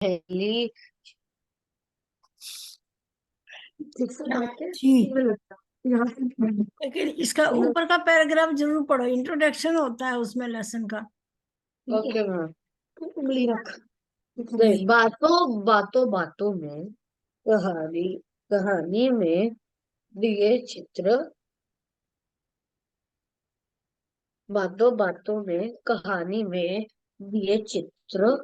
पहली जी, लेकिन इसका ऊपर का पैराग्राफ जरूर पढ़ो, इंट्रोडक्शन होता है उसमें लेसन का। Okay ma'am. उंगली रख। नहीं, बातों बातों बातों में कहानी कहानी में दिए चित्र बातों बातों में कहानी में दिए चित्र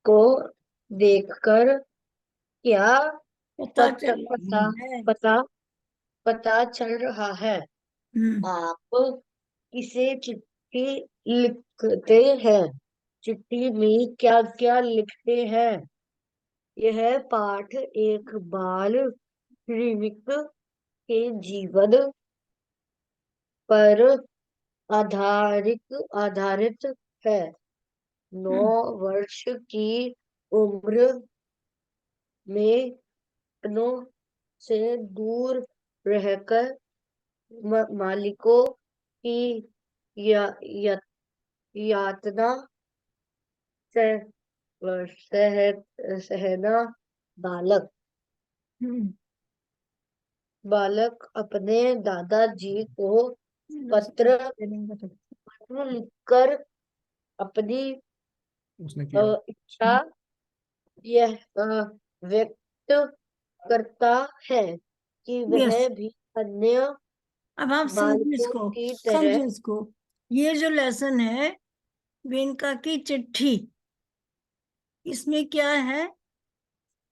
को देखकर क्या पता पता चल पता रही है। पता पता चल रहा है। हम्म। आप इसे चिट्ठी लिखते हैं। चिट्ठी में क्या क्या लिखते हैं? यह पाठ एक बाल प्रेमिक के जीवन पर आधारित आधारित है। 9 वर्ष की उम्र में अपनों से दूर रहकर मालिकों की या, या, यातना सह, सहना बालक हम्म। बालक अपने दादाजी को पत्र लिखकर अपनी उसने किया। इच्छा यह व्यक्त करता है कि यस, वह भी अन्य अब आप समझो बालकों इसको, की तरह। समझो इसको। ये जो लेसन है, वेनका की चिट्ठी, इसमें क्या है,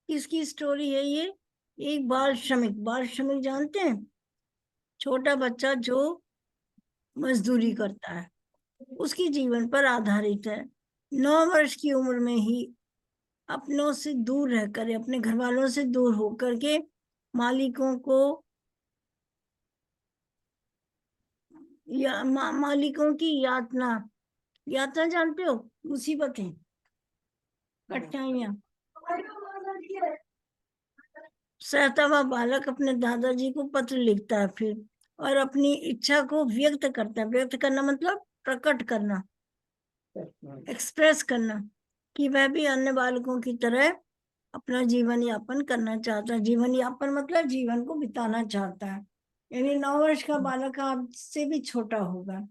किसकी स्टोरी है ये? एक बाल श्रमिक, बाल श्रमिक जानते हैं? छोटा बच्चा जो मजदूरी करता है, उसकी जीवन पर आधारित है। 9 वर्ष की उम्र में ही अपनों से दूर रहकर, अपने घर वालों से दूर होकर के मालिकों को मालिकों की यातना, यातना जानते हो? मुसीबतें, कठिनाइयां सहता हुआ बालक अपने दादाजी को पत्र लिखता है फिर, और अपनी इच्छा को व्यक्त करता है। व्यक्त करना मतलब प्रकट करना, एक्सप्रेस करना, कि वह भी अन्य बालकों की तरह अपना जीवन यापन करना चाहता है। जीवन यापन मतलब जीवन को बिताना चाहता है। यानी 9 वर्ष का बालक आपसे भी छोटा होगा,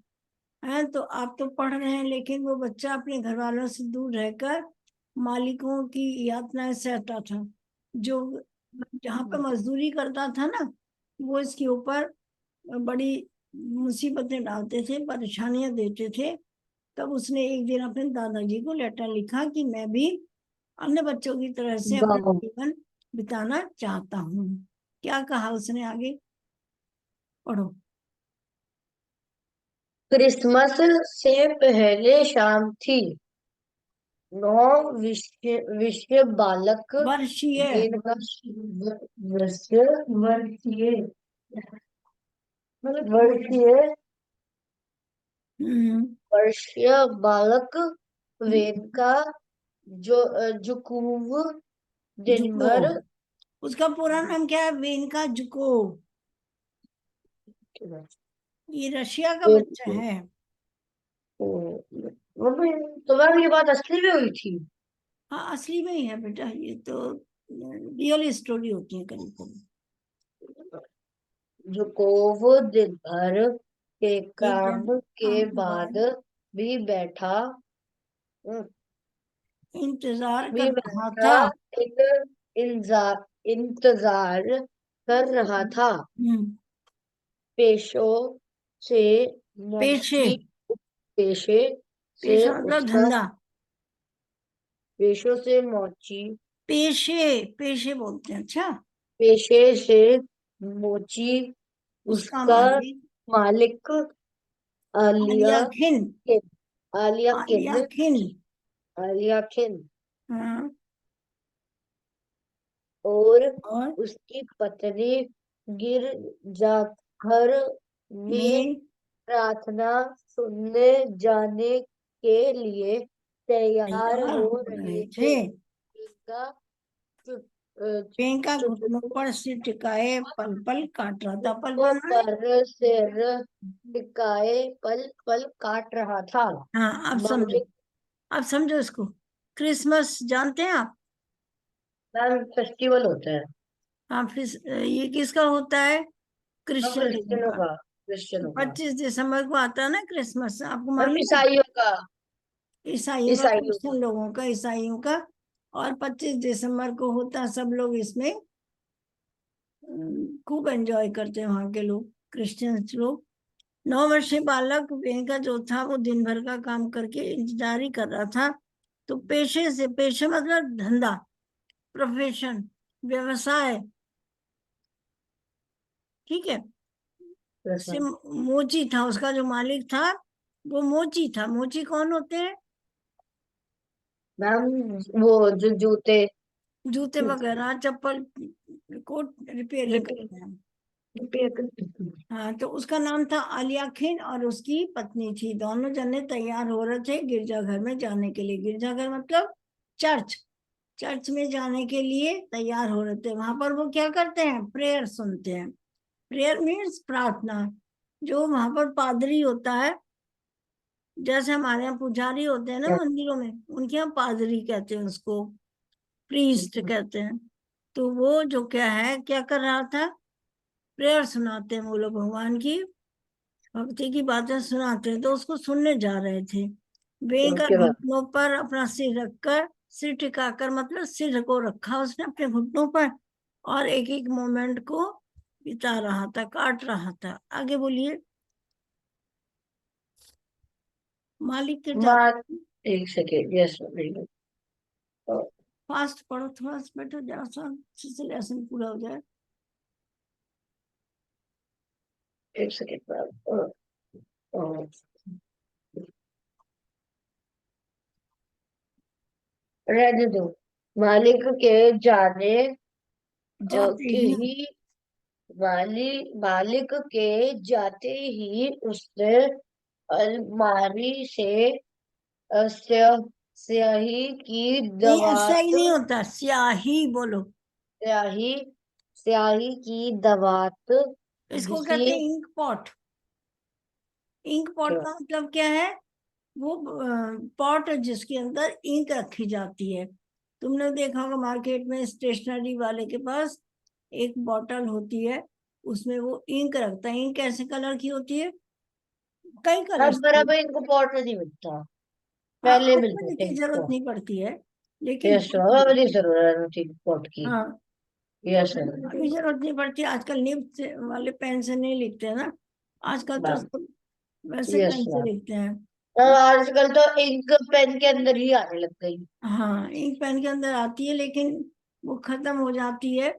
है तो आप तो पढ़ रहे हैं, लेकिन वो बच्चा अपने घर वालों से दूर रहकर मालिकों की यातनाएं सहता था। जो जहाँ पे मजदूरी करता था ना, वो इसके ऊपर बड़ी मुसीबतें डालते थे, परेशानियां देते थे। तब उसने एक दिन अपने दादाजी को लेटर लिखा कि मैं भी अन्य बच्चों की तरह से अपना गाँव जीवन बिताना चाहता हूँ। क्या कहा उसने आगे, पढ़ो। क्रिसमस से पहले शाम थी। 9 विषय बालक वर्षीय। दिन का वर्षीय वर्षीय हम्म। वर्षीय बालक वेन का जो जुकूव दिन जुको, भर। उसका पूरा नाम क्या है? वेनका जुको। ये रशिया का बच्चा है। मम्मी, तुम्हारी ये बात असली में हुई थी? हाँ, असली में ही है बेटा, ये तो रियल स्टोरी होती है कभी कभी। जुकोव दिन भर के ये क्या काम काम के के बाद बाद भी बैठा इंतजार भी कर रहा बैठा था। इन, इंतजार इंतजार कर रहा था। हम्म। पेशों से पेशे, मोची पेशे से पेशा मतलब उसका धंधा। पेशों से मोची पेशे, पेशे बोलते हैं, अच्छा। पेशे से मोची उसका उसका मालिक मालिक आलिया आलिया खिन, किन आलिया किन आलिया खिन। आलिया किन हाँ। और और उसकी पत्नी गिर जाकर में में प्रार्थना सुनने जाने के लिए तैयार तैयार हो हो रहे रहे थे। थे। इनका चुट प्रियंका घुटनों चुटकुलों पर सिर टिकाए पल पल काट रहा था। पल पल माने, पर सिर टिकाए पल पल काट रहा था। हाँ, अब समझो। मालिक आप समझो इसको। क्रिसमस जानते हैं आप? मैम फेस्टिवल होता है। हाँ, फिर ये किसका होता है? हम क्रिश्चियन लोगों क्रिश्चियनों का। का, क्रिश्चियनों का। 25 दिसंबर को आता है ना क्रिसमस, आपको हम मालूम है? ईसाइयों का। ईसाइयों का, ईसाइयों क्रिश्चियन का। लोगों का, ईसाइयों का। और 25 दिसंबर को होता है, सब लोग इसमें खूब एंजॉय करते हैं वहां के लोग, क्रिश्चियंस लोग। 9 वर्षीय बालक वेगा जो था वो दिन भर का काम करके इंतजार ही कर रहा था। तो पेशे से, पेशे मतलब धंधा, प्रोफेशन, व्यवसाय, ठीक है, से मोची था, उसका जो मालिक था वो मोची था। मोची कौन होते हैं? मैम वो जो जूते, जूते वगैरह, चप्पल को रिपेयरिंग रिपेयर करते हैं। रिपेयर करते हैं। हाँ, तो उसका नाम था अलियाखिन और उसकी पत्नी थी। दोनों जने तैयार हो रहे थे गिरजाघर में जाने के लिए। गिरजाघर मतलब चर्च। चर्च में जाने के लिए तैयार हो रहे थे। वहां पर वो क्या करते हैं? प्रेयर सुनते हैं। प्रेयर मीन्स प्रार्थना। जो वहां पर पादरी होता है, जैसे हमारे यहाँ पुजारी होते हैं ना मंदिरों में, उनके यहाँ पादरी कहते हैं उसको, प्रीस्ट कहते हैं। तो वो जो क्या है, क्या कर रहा था? प्रेयर सुनाते हैं वो लोग, भगवान की भक्ति की बातें सुनाते हैं। तो उसको सुनने जा रहे थे। वेंकर उसके बाद घुटनों पर अपना सिर रखकर, सिर टिकाकर मतलब सिर को रखा उसने अपने घुटनों पर, और एक एक मोमेंट को बिता रहा था, काट रहा था। आगे बोलिए। मालिक के माँ, जाते। एक सेकेंड, यस बिल्कुल। फास्ट पढ़ो थोड़ा सा, बेटा, जरा सा अच्छे से लेसन पूरा हो जाए। एक सेकेंड मैम। रहने दो। मालिक के जाने जाते के ही। ही मालिक के जाते ही उसने अलमारी से स्याही की नहीं, ऐसा ही दवात नहीं होता, स्याही बोलो। स्याही स्याही की दवात इसको कहते घिसी। हैं इंक पॉट। इंक पॉट का मतलब क्या है? वो पॉट जिसके अंदर इंक रखी जाती है। तुमने देखा होगा मार्केट में स्टेशनरी वाले के पास एक बॉटल होती है, उसमें वो इंक रखता है। इंक कैसे कलर की होती है? कई अब कलर्स की। बराबर इनको पॉट नहीं मिलता। हाँ, पहले मिलते आजकल थे की जरूरत इनको। नहीं पड़ती है, लेकिन यस सर, वाली जरूरत थी पॉट की। हाँ, यस सर। अभी जरूरत नहीं पड़ती। आजकल निब से वाले पेन से नहीं लिखते हैं ना, आजकल तो मैम। सब वैसे यस पेन से मैम। लिखते हैं। और आजकल तो इंक पेन के अंदर ही आने लग गई। हाँ, इंक पेन के अंदर आती है, लेकिन वो खत्म हो जाती है,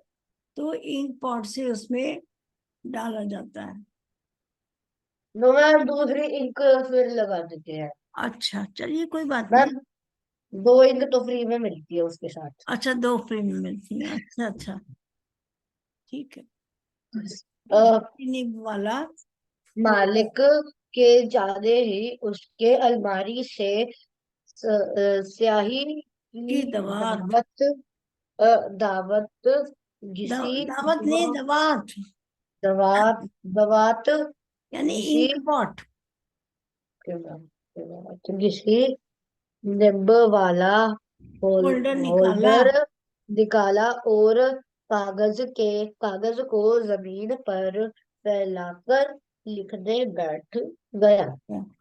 तो इंक पॉट से उसमें डाला जाता है। तो मैम दूसरी इंक फिर लगा देते हैं। अच्छा, चलिए, कोई बात नहीं। मैम 2 इंक तो फ्री में मिलती है उसके साथ। अच्छा, 2 फ्री में मिलती है, अच्छा अच्छा, ठीक है। अ, निब वाला होल्डर मालिक के जाते ही उसके अलमारी से स्याही की की दवात। दावत दावत घिसी। दावत नहीं, दवात, दवात दवात यानी घिसी। Ink pot. घिसी निब वाला होल्डर निकाला होल्डर निकाला और कागज को जमीन पर फैलाकर लिखने बैठ गया।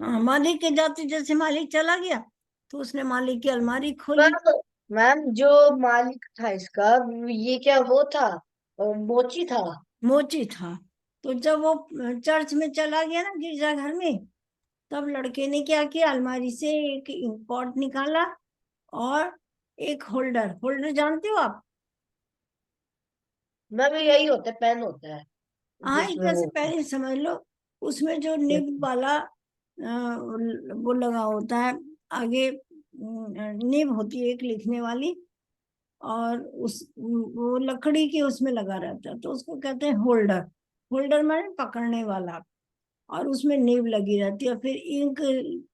हाँ, मालिक के जाते जैसे मालिक चला गया, तो उसने मालिक की अलमारी खोली। मैम, मैम जो मालिक था इसका, ये क्या वो था, मोची था। मोची था। तो जब वो चर्च में चला गया ना, गिरजाघर में, तब लड़के ने क्या किया? अलमारी से एक इंक पॉट निकाला और एक होल्डर। होल्डर जानते हो आप? मैम यही होता है, पेन होता है हाँ, एक जिसमें तरह से वो पहले समझ लो। उसमें जो निब वाला वो लगा होता है आगे, निब होती है एक लिखने वाली, और उस वो लकड़ी के उसमें लगा रहता है, तो उसको कहते हैं होल्डर। होल्डर माने पकड़ने वाला। और उसमें नीब लगी रहती है, फिर इंक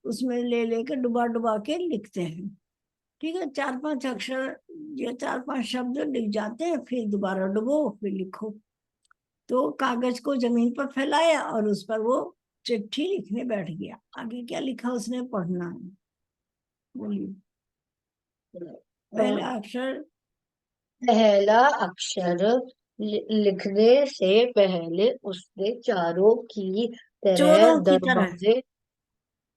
उसमें ले लेके डुबा डुबा के लिखते हैं। ठीक है, 4-5 अक्षर या 4-5 शब्द लिख जाते हैं, फिर दोबारा डुबो, फिर लिखो। तो कागज को जमीन पर फैलाया और उस पर वो चिट्ठी लिखने बैठ गया। आगे क्या लिखा उसने पढ़ना है। बोलिए। पहला अक्षर पहला अक्षर लिखने से पहले उसने चारों की तरह चोरों की तरह, दरवाजे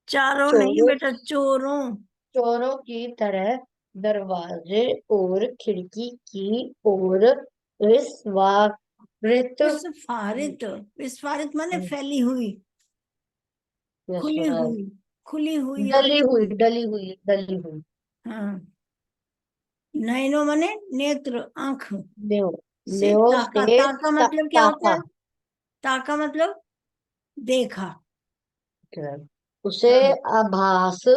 चारों नहीं चोरों बेटा, चोरों। चोरों की तरह दरवाजे और खिड़की की ओर विस्फारित विस्फारित, विस्फारित माने फैली हुई, खुली हुई, खुली हुई या डली हुई डली हुई। हाँ। नैनो माने नेत्र, आंख। न्यो से न्यो ताका, से ताका मतलब क्या होता ताका है? ताका मतलब देखा। उसे हाँ, आभास हो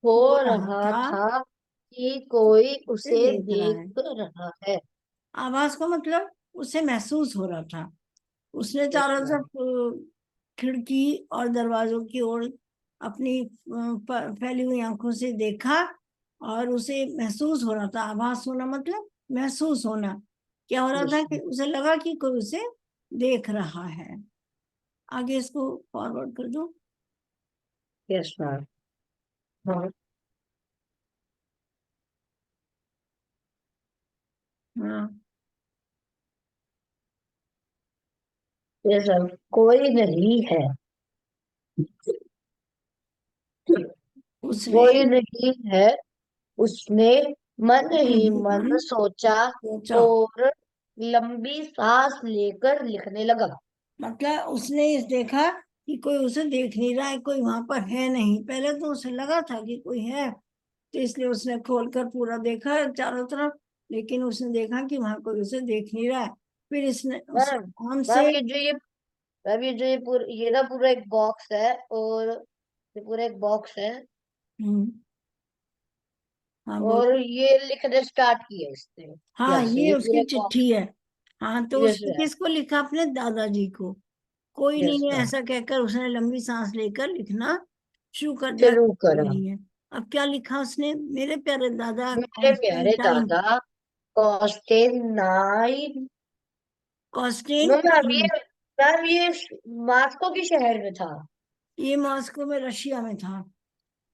हो रहा रहा था था कि कोई उसे उसे देख रहा है। देख रहा है। आभास का मतलब उसे महसूस हो रहा था। उसने Yes, चारों ma'am. तरफ खिड़की और दरवाजों की ओर अपनी फैली हुई आंखों से देखा और उसे महसूस हो रहा था। आभास होना मतलब महसूस होना। क्या हो रहा Yes, था कि ma'am. उसे लगा कि कोई उसे देख रहा है। आगे इसको फॉरवर्ड कर दो। Yes, ma'am. हाँ, हाँ, yes, ma'am. कोई नहीं है। उसने कोई नहीं है। उसने मन ही मन मन सोचा सोचा, और लंबी सांस लेकर लिखने लगा। मतलब उसने इस देखा कि कोई उसे देख नहीं रहा है, कोई वहां पर है नहीं। पहले तो उसे लगा था कि कोई है, तो इसलिए उसने खोलकर पूरा देखा चारों तरफ, लेकिन उसने देखा कि वहां कोई उसे देख नहीं रहा है। फिर इसने उस मैम आराम मैम से ये पूरा ये ना पूरा एक बॉक्स है और ये पूरा एक बॉक्स है हम्म, हाँ और बोलो। ये लिखने स्टार्ट किया इसने। हाँ, यस ये ये पूरा उसकी एक चिट्ठी बॉक्स। है। हाँ, तो यस उसने किसको लिखा? अपने दादाजी को। कोई यस नहीं है मैम। ऐसा कहकर उसने लंबी सांस लेकर लिखना शुरू कर दिया। शुरू कोई करा। नहीं है। अब क्या लिखा उसने? मेरे प्यारे दादा मेरे प्यारे कॉन्स्टेंटाइन। दादा कॉन्स्टेंटाइन। मैम कॉन्स्टेंटाइन, ये मास्को के शहर में था। ये मॉस्को में रशिया में था।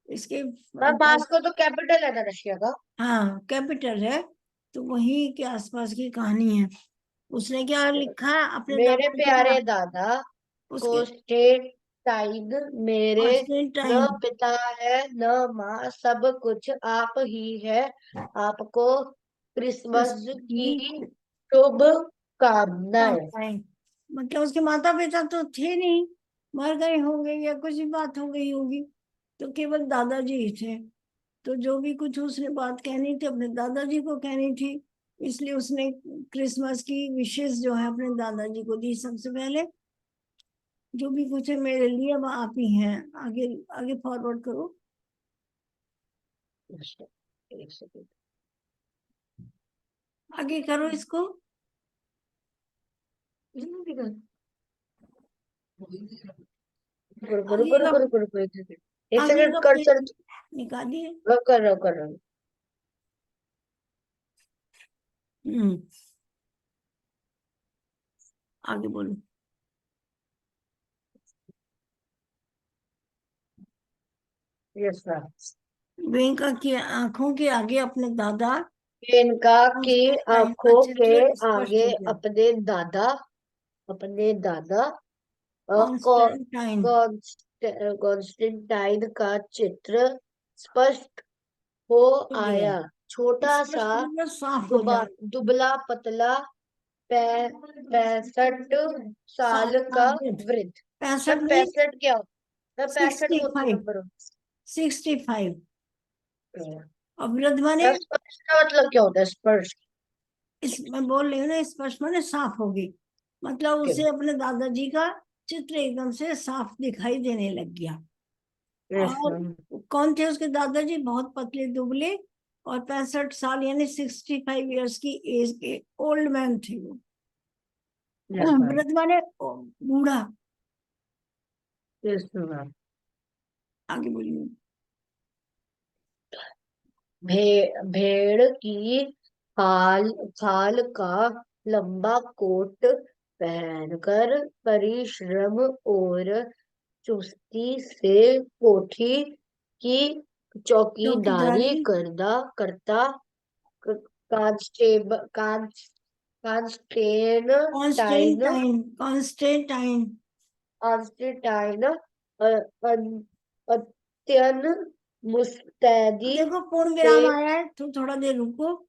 इसके मैम मास्को तो कैपिटल है ना रशिया का। हाँ, कैपिटल है। तो वहीं के आसपास की कहानी है। उसने क्या लिखा अपने मेरे दादाजी का? प्यारे दादा उसके कॉन्स्टेंटाइन मेरे न कॉन्स्टेंटाइन, पिता है न माँ, सब कुछ आप ही है। आपको क्रिसमस की की शुभकामनाएं। कामनाएं। मतलब उसके माता पिता तो थे नहीं, मर गए होंगे या कुछ भी बात हो गई होगी, तो केवल दादाजी ही थे। तो जो भी कुछ उसने बात कहनी थी अपने दादाजी को कहनी थी, इसलिए उसने क्रिसमस की विशेष जो है अपने दादाजी को दी सबसे पहले। जो भी कुछ है मेरे लिए अब आप ही हैं। आगे, आगे फॉरवर्ड करो। एक सेकंड। आगे करो इसको। करो करो आगे करो का, करो करो करो, एक सेकंड। एक आगे सेकंड का पेज कर्सर। निकालिए। कर रहा हूँ। हम्म, आगे बोलो। Yes ma'am. वेंका की आंखों के आगे अपने दादा प्रियंका की कॉन्स्टेंटाइन का आंखों के चित्र स्पष्ट आगे हो गया। अपने दादा कॉन्स्टेंटाइन कॉन्स्टेंटाइन का चित्र स्पष्ट हो हो गया। आया। छोटा सा स्पष्ट मतलब साफ हो जाए। दुबला पतला 65 साल साल का का वृद्ध। वृद्ध। मैं 65 नहीं, 65 क्या होता? मैं 65 सिक्सटी कौन सा फाइव नंबर 65। होता? और वृद्ध माने, स्पर्श का मतलब क्या होता है? स्पर्श। इस मैं बोल रही हूँ ना, स्पष्ट माने साफ होगी। मतलब उसे अपने दादाजी का चित्र एकदम से साफ दिखाई देने लग गया। यस और मैम। कौन थे उसके दादाजी? बहुत पतले दुबले और 65 साल यानी 65 ईयर्स की एज के ओल्ड मैन थे वो। Yes ma'am. वृद्ध माने बूढ़ा। Yes ma'am. आगे बोलिए। भेड़ की खाल खाल का लंबा कोट पहनकर परिश्रम और चुस्ती से कोठी की चौकीदारी चौकीदारी करता क- कांस्टेबल कांस्टेनटाइन कॉन्स्टेंटाइन कॉन्स्टेंटाइन। कांस्टेंटाइन अत्यंत मुस्तैदी देखो पूर्ण से विराम आया है तो थोड़ा देर रुको।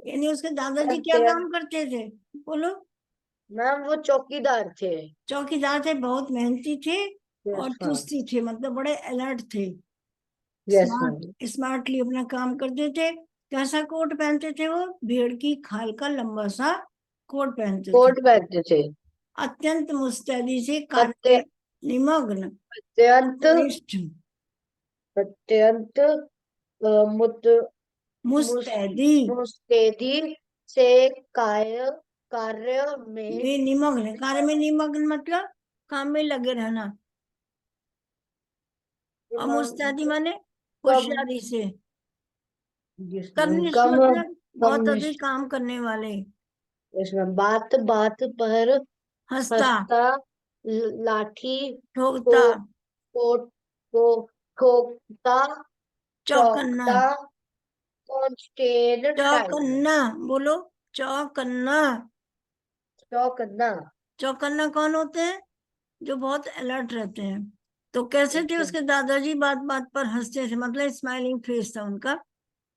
यानी उसके दादाजी क्या अत्यंत काम करते थे? बोलो। मैम वो चौकीदार थे। चौकीदार थे, बहुत मेहनती थे यस और मैम। चुस्ती थे, मतलब बड़े अलर्ट थे। Yes ma'am. स्मार्टली अपना काम करते थे। कैसा कोट पहनते थे वो? भेड़ की खाल का लंबा सा कोट पहनते थे। कोट पहनते थे। अत्यंत मुस्तैदी से कार्य अत्य में निमग्न, अत्यंत निष्ठ, अत्यंत मुत मुस- मुस्तैदी मुस्तैदी से काय कार्य में में निमग्न, कार्य में निमग्न मतलब काम में लगे रहना। और मुस्तैदी माने कम होशियारी से। जिसमें कर्निश कम मतलब कम बहुत अधिक काम करने वाले। इसमें बात बात पर हंसता, हंसता लाठी को ठोकता, को को ठोकता चौकन्ना। चौकता कॉन्स्टेंटाइन चौकन्ना बोलो। चौकन्ना। चौकन्ना। चौकन्ना कौन होते हैं? जो बहुत अलर्ट रहते हैं। तो कैसे थे ओके। उसके दादाजी? बात बात पर हंसते थे, मतलब स्माइलिंग फेस था उनका।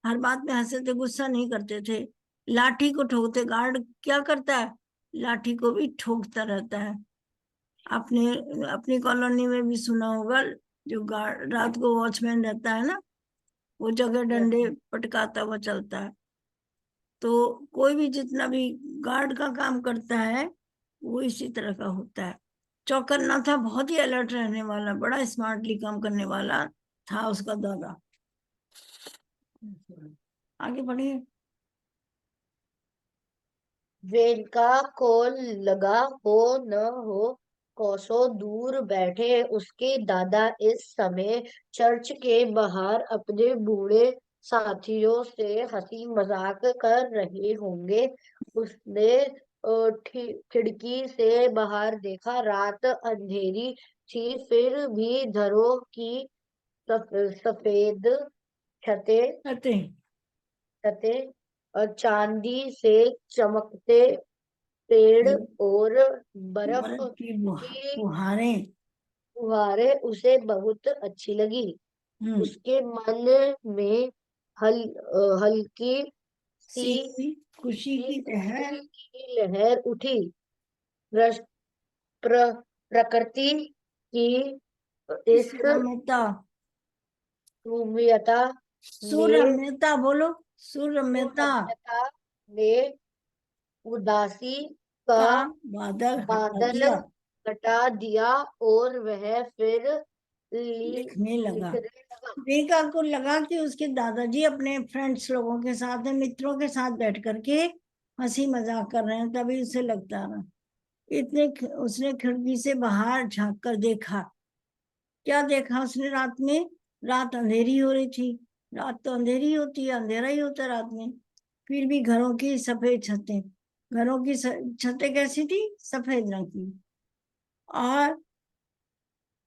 हर बात में हंसते थे, गुस्सा नहीं करते थे। लाठी को ठोकते, गार्ड क्या करता है? लाठी को भी ठोकता रहता है। अपने अपनी कॉलोनी में भी सुना होगा, जो गार्ड रात को वॉचमैन रहता है ना, वो जगह डंडे पटकाता हुआ चलता है। तो कोई भी जितना भी गार्ड का काम करता है वो इसी तरह का होता है। चौकन्ना था, बहुत ही अलर्ट रहने वाला, बड़ा स्मार्टली काम करने वाला था उसका दादा। आगे बढ़िए। वेल का कॉल लगा हो न हो कोसों दूर बैठे उसके दादा इस समय चर्च के बाहर अपने बूढ़े साथियों से हंसी मजाक कर रहे होंगे। उसने खिड़की से बाहर देखा। रात अंधेरी थी फिर भी घरों की सफेद छतें कहते छतें और चांदी से चमकते पेड़ हैं और बर्फ बर्फ की की फुहारें। फुहारें उसे बहुत अच्छी लगी। हम्म। उसके मन में हल्की सी सी खुशी सी की लहर। खुशी की लहर उठी। प्रस- प्र, प्रकृति की इस इस रम्यता, रम्यता ने सुरम्यता बोलो, सुरम्यता रम्यता ने उदासी का का बादल हटा बादल दिया। हटा दिया और वह फिर लिखने लगा। लिखने लगा। मेघा को लगा कि उसके दादाजी अपने फ्रेंड्स लोगों के साथ, मित्रों के साथ बैठ करके हंसी मजाक कर रहे हैं, तभी उसे लगता रहा। उसने खिड़की से बाहर झांक कर देखा। क्या देखा उसने रात में? रात अंधेरी हो रही थी। रात तो अंधेरी होती है, अंधेरा ही होता है रात में। फिर भी घरों की सफेद छतें, घरों की छतें कैसी थी? सफेद रंग की। और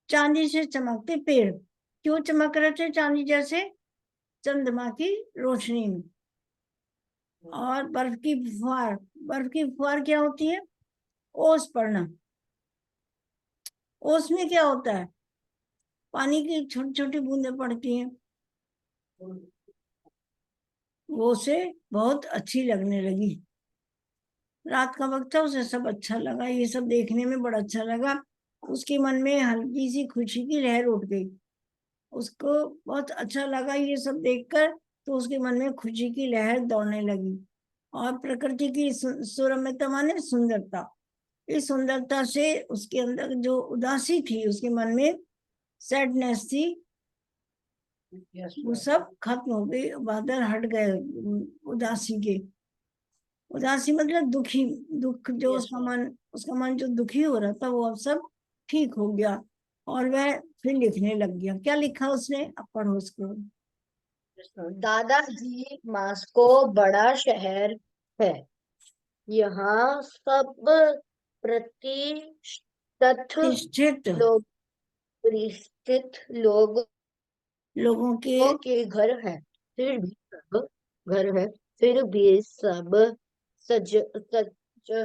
चांदी से चमकते पेड़। क्यों चमक रहे थे चांदी जैसे? चंद्रमा की रोशनी में। और बर्फ की फुहार। बर्फ की फुहार क्या होती है? ओस पड़ना। ओस में क्या होता है? पानी की छोटी छोटी बूंदें पड़ती हैं। वो उसे बहुत अच्छी लगने लगी। रात का वक्त था, उसे सब अच्छा लगा, ये सब देखने में बड़ा अच्छा लगा। उसके मन में हल्की सी खुशी की लहर उठ गई। उसको बहुत अच्छा लगा ये सब देखकर। तो उसके मन में खुशी की लहर दौड़ने लगी। और प्रकृति की सुरम्यता माने सुंदरता। इस सुंदरता से उसके अंदर जो उदासी थी, उसके मन में सैडनेस थी, वो सब खत्म हो गई, बादल हट गए उदासी के। उदासी मतलब दुखी, दुख जो यस उसका मन जो दुखी हो रहा था वो अब सब ठीक हो गया। और वह फिर लिखने लग गया। क्या लिखा उसने? अब पढ़ो उसको। दादाजी मास्को बड़ा शहर है। यहाँ सब प्रतिष्ठित निश्चित। लोग प्रतिष्ठित लोग लोगों के के घर है फिर भी सब घर है फिर भी सब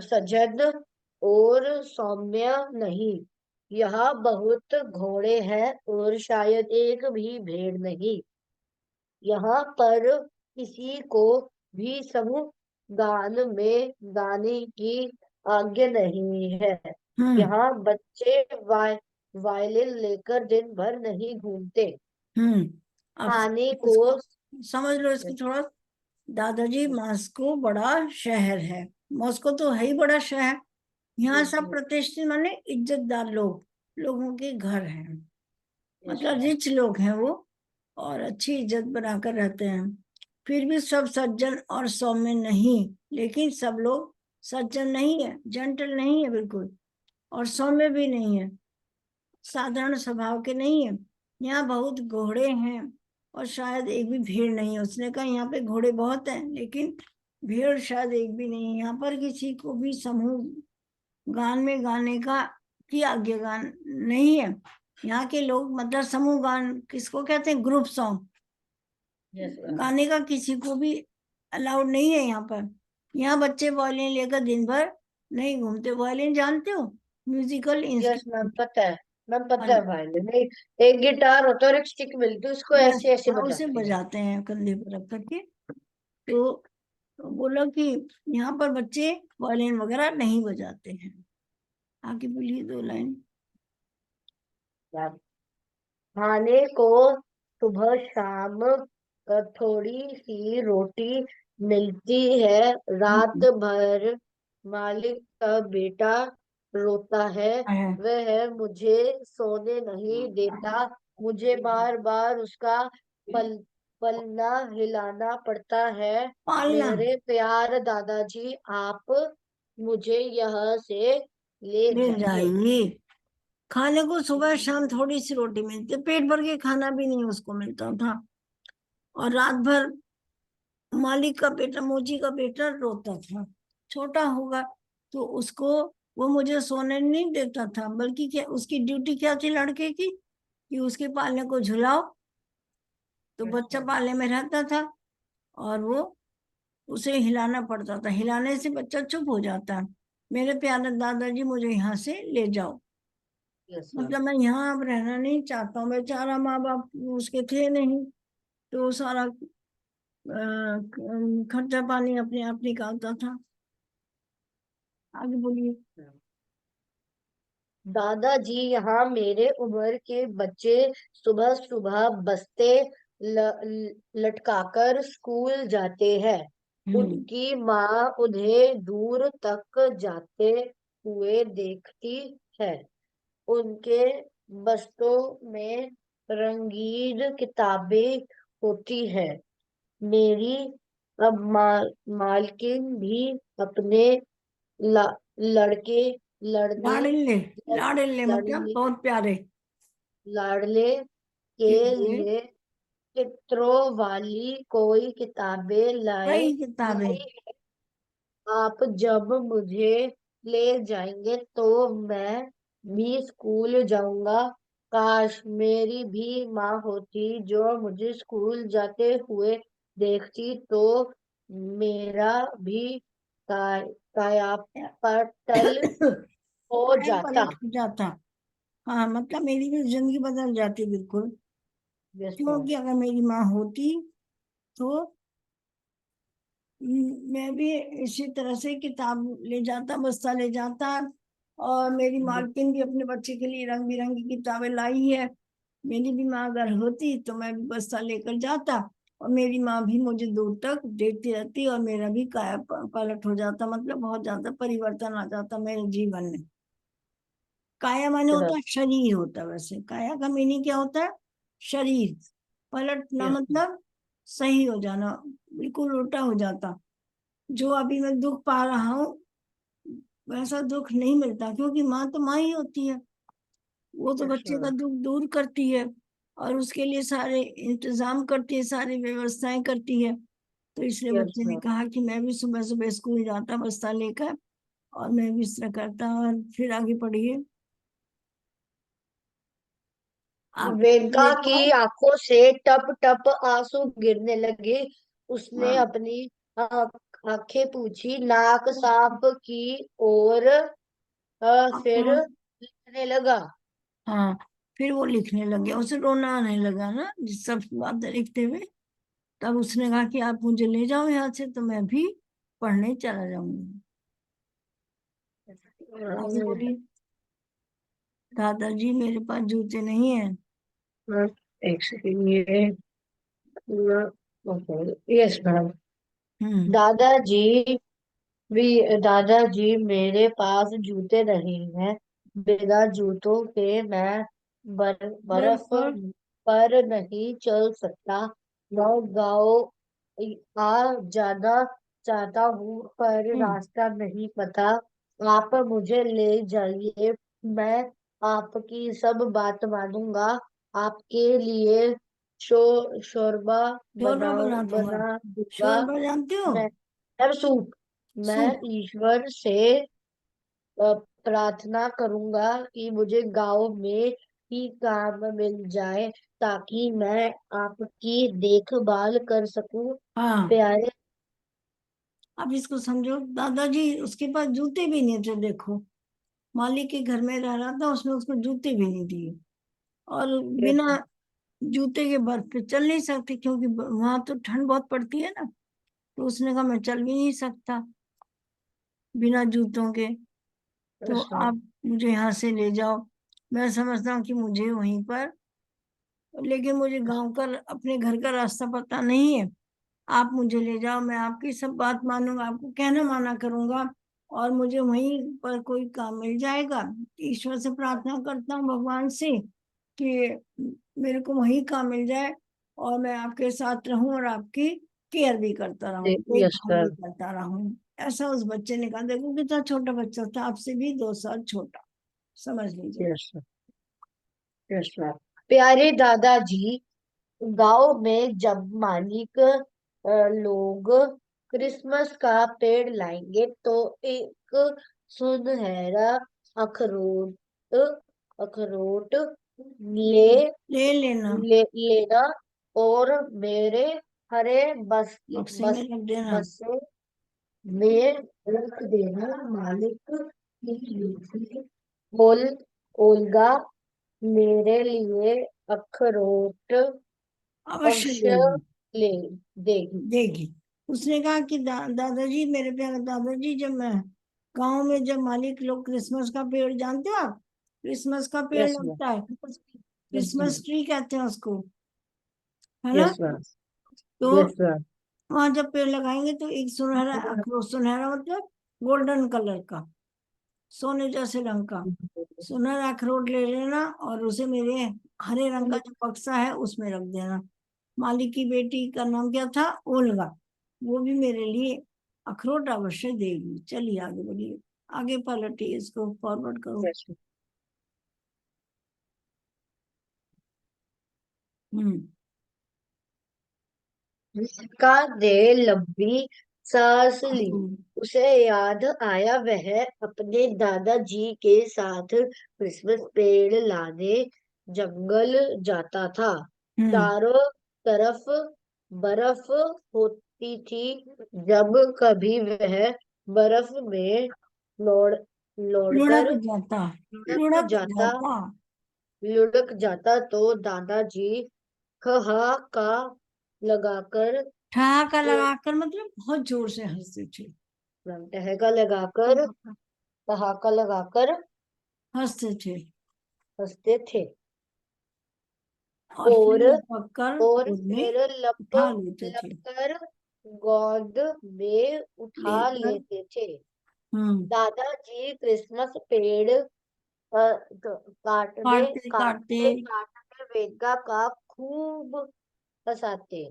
सजन और सौम्य नहीं। यहाँ बहुत घोड़े हैं और शायद एक भी भेड़ नहीं। यहाँ पर किसी को भी समूह गान में गाने की आज्ञा नहीं है। हम्म यहाँ बच्चे वायलिन लेकर दिन भर नहीं घूमते। हम्म अब खाने को इसको समझ लो, इसको थोड़ा। दादाजी, मॉस्को बड़ा शहर है। मॉस्को तो है ही बड़ा शहर। यहाँ सब प्रतिष्ठित माने इज्जतदार लोग, लोगों के घर हैं, मतलब रिच लोग हैं वो, और अच्छी इज्जत बनाकर रहते हैं। फिर भी सब सज्जन और सौम्य नहीं, लेकिन सब लोग सज्जन नहीं है, जेंटल नहीं है बिल्कुल, और सौम्य भी नहीं है, साधारण स्वभाव के नहीं है। यहाँ बहुत घोड़े हैं और शायद एक भी भीड़ नहीं है। उसने कहा यहाँ पे घोड़े बहुत हैं, लेकिन भीड़ शायद एक भी नहीं है। यहाँ पर किसी को भी समूह गान में गाने का की आज्ञा गान नहीं है। यहाँ के लोग, मतलब समूह गान किसको कहते हैं, ग्रुप सॉन्ग गाने का किसी को भी अलाउड नहीं है यहाँ पर। यहाँ बच्चे वायलिन लेकर दिन भर नहीं घूमते। वायलिन जानते हो, म्यूजिकल यस मैम इंस्ट्रूमेंट। पता है। मैम पता है वायलिन नहीं, एक गिटार होता है और एक स्टिक मिलती है उसको यस, ऐसे ऐसे हाँ, उसे बजाते हैं। बजाते हैं कंधे पर रख करके। तो बोला कि यहाँ पर बच्चे वायलिन वगैरह नहीं बजाते हैं। आगे बोलिए 2 लाइन। खाने को सुबह शाम थोड़ी सी रोटी मिलती है। रात हम्म, भर मालिक का बेटा रोता है। है वह मुझे सोने नहीं देता। मुझे बार बार उसका पल पलना हिलाना पड़ता है। पालना। मेरे प्यार दादाजी, आप मुझे यहाँ से ले ले जाइए। जाइए। खाने को सुबह शाम थोड़ी सी रोटी मिलती, पेट भर के खाना भी नहीं उसको मिलता था। और रात भर मालिक का बेटा, मोची का बेटा रोता था। छोटा होगा तो उसको, वो मुझे सोने नहीं देता था, बल्कि क्या उसकी ड्यूटी क्या थी लड़के की, कि उसके पालने को झुलाओ। तो बच्चा पालने में रहता था, और वो उसे हिलाना पड़ता था, हिलाने से बच्चा चुप हो जाता। मेरे प्यारे दादाजी, मुझे यहाँ से ले जाओ। Yes ma'am. मतलब मैं यहाँ अब रहना नहीं चाहता हूँ। बेचारा माँ बाप उसके थे नहीं, तो सारा खर्चा पानी अपने आप निकालता था। आगे बोलिए। दादाजी, यहाँ मेरे उम्र के बच्चे सुबह सुबह बस्ते लटकाकर स्कूल जाते हैं। हम्म उनकी माँ उन्हें दूर तक जाते हुए देखती है। उनके बस्तों में रंगीन किताबें होती है। मेरी अब मालकिन भी अपने लड़के लड़ने लाडले। लड़, लाडले मतलब लड़ने बहुत प्यारे लाड़ले के के लिए लिए चित्रों वाली कोई किताबें कई किताबें। लाई। आप जब मुझे ले जाएंगे तो मैं भी स्कूल जाऊंगा। काश मेरी भी माँ होती जो मुझे स्कूल जाते हुए देखती तो मेरा भी कायापलट हो काया जाता। पलट हो जाता। हाँ, मतलब मेरी भी जिंदगी बदल जाती बिल्कुल। Yes ma'am. क्योंकि अगर मेरी माँ होती तो मैं भी इसी तरह से किताब ले जाता, बस्ता ले जाता। और मेरी मालकिन भी अपने बच्चे के लिए रंग बिरंगी किताबें लाई है। मेरी भी माँ अगर होती तो मैं भी बस्ता लेकर जाता, और मेरी माँ भी मुझे दूर तक देखती रहती, और मेरा भी काया पलट हो जाता, मतलब बहुत ज्यादा परिवर्तन आ जाता मेरे जीवन में। काया माने होता है शरीर, होता है वैसे। काया का मीनिंग क्या होता है, शरीर। पलटना यस मतलब सही हो जाना, बिल्कुल उल्टा हो जाता। जो अभी मैं दुख पा रहा हूँ, वैसा दुख नहीं मिलता, क्योंकि माँ तो माँ ही होती है। वो तो बच्चे का मैम। दुख दूर करती है, और उसके लिए सारे इंतजाम करती है, सारी व्यवस्थाएं करती है। तो इसलिए यस बच्चे ने मैम। कहा कि मैं भी सुबह सुबह स्कूल जाता बस्ता लेकर, और मैं भी इस तरह करता। और फिर आगे पढ़िए। आप वेनका ले की जाओ। आंखों से टप टप आंसू गिरने लगे। उसने हाँ अपनी आंखें पूछी, नाक साफ की और फिर हाँ लिखने लगा। हाँ, फिर वो लिखने लग गया, उसे रोना आने लगा ना जिस सब बातें लिखते हुए। तब उसने कहा कि आप मुझे ले जाओ यहाँ से, तो मैं भी पढ़ने चला जाऊंगी। आगे बोली, दादाजी मेरे पास जूते नहीं है। एक सेकंड, ये यस मैम। हम्म। दादाजी भी दादाजी मेरे पास जूते नहीं हैं। बिना जूतों के मैं बर्फ बराबर। पर नहीं चल सकता। मैं गाँव आ जाना चाहता हूँ पर हम्म। रास्ता नहीं पता। आप मुझे ले जाइए। मैं आपकी सब बात मानूंगा। आपके लिए शोरबा शोरबा बना दूंगा। बना दूंगा। शोरबा जानते हो? मैं अब सूप। मैं सूप। ईश्वर से प्रार्थना करूंगा कि मुझे गांव में ही काम मिल जाए ताकि मैं आपकी देखभाल कर सकूं। हाँ, प्यारे अब इसको समझो, दादाजी उसके पास जूते भी नहीं थे, देखो। मालिक के घर में रह रहा था, उसने उसको जूते भी नहीं दिए। और बिना जूते के बर्फ पे चल नहीं सकती, क्योंकि वहां तो ठंड बहुत पड़ती है ना। तो उसने कहा मैं चल भी नहीं सकता बिना जूतों के। तो कृष्ण। आप मुझे यहाँ से ले जाओ। मैं समझता हूँ कि मुझे वहीं पर, लेकिन मुझे गांव का, अपने घर का रास्ता पता नहीं है। आप मुझे ले जाओ, मैं आपकी सब बात मानूंगा, आपको कहना माना करूंगा। और मुझे वहीं पर कोई काम मिल जाएगा। ईश्वर से प्रार्थना करता हूँ, भगवान से, कि मेरे को वहीं काम मिल जाए। और मैं आपके साथ रहूं और आपकी केयर भी करता रहूं, यस देखभाल भी सर। करता रहूं। ऐसा उस बच्चे ने कहा। देखो कितना छोटा बच्चा था, आपसे भी 2 साल छोटा, समझ लीजिए। Yes sir. Yes sir. प्यारे दादाजी, गांव में जब मालिक लोग क्रिसमस का पेड़ लाएंगे तो एक सुनहरा अखरोट अखरोट ले ले लेना, लेना और मेरे हरे बक्से में बस रख देना। बसे में रख देना। मालिक की मीठी ओल ओल्गा मेरे लिए अखरोट अवश्य अवश्य देगी। ले देगी। देगी। उसने कहा कि दादाजी, मेरे प्यारे दादाजी, जब मैं गांव में, जब मालिक लोग क्रिसमस का पेड़, जानते हो आप? क्रिसमस का पेड़ यस मैम। लगता है, क्रिसमस ट्री कहते हैं उसको, है ना? Yes ma'am. तो यस मैम। वहां जब पेड़ लगाएंगे तो एक सुनहरा अखरोट, सुनहरा मतलब गोल्डन कलर का, सोने जैसे रंग का सुनहरा अखरोट ले लेना, और उसे मेरे हरे रंग का जो बक्सा है उसमें रख देना। मालिक की बेटी का नाम क्या था? ओल्गा। वो भी मेरे लिए अखरोट अवश्य देगी। चलिए आगे बढ़िए, आगे पलटिए, इसको फॉरवर्ड करो। Yes ma'am. हम्म। उसका दे लंबी सांस ली। हम्म। उसे याद आया वह अपने दादाजी के साथ क्रिसमस पेड़ लाने जंगल जाता था। हम्म। चारों तरफ बर्फ होती थी। जब कभी वह बर्फ में लौड़ लुढ़क लौड़कर जाता, लुढ़क लुढ़क जाता जाता। लुढ़क जाता तो दादाजी ठहाका लगाकर ठहाका लगाकर मतलब बहुत जोर से हंसते थे। ठहाका लगाकर ठहाका लगाकर हंसते थे। हंसते थे। और फिर और लपक कर और गोद में फिर उठा लेते थे। लपकर गोद में उठा लेकर। लेते थे। हम्म। दादाजी क्रिसमस पेड़ काटने काटते काटते, काटते काटते वेगा का खूब हंसाते।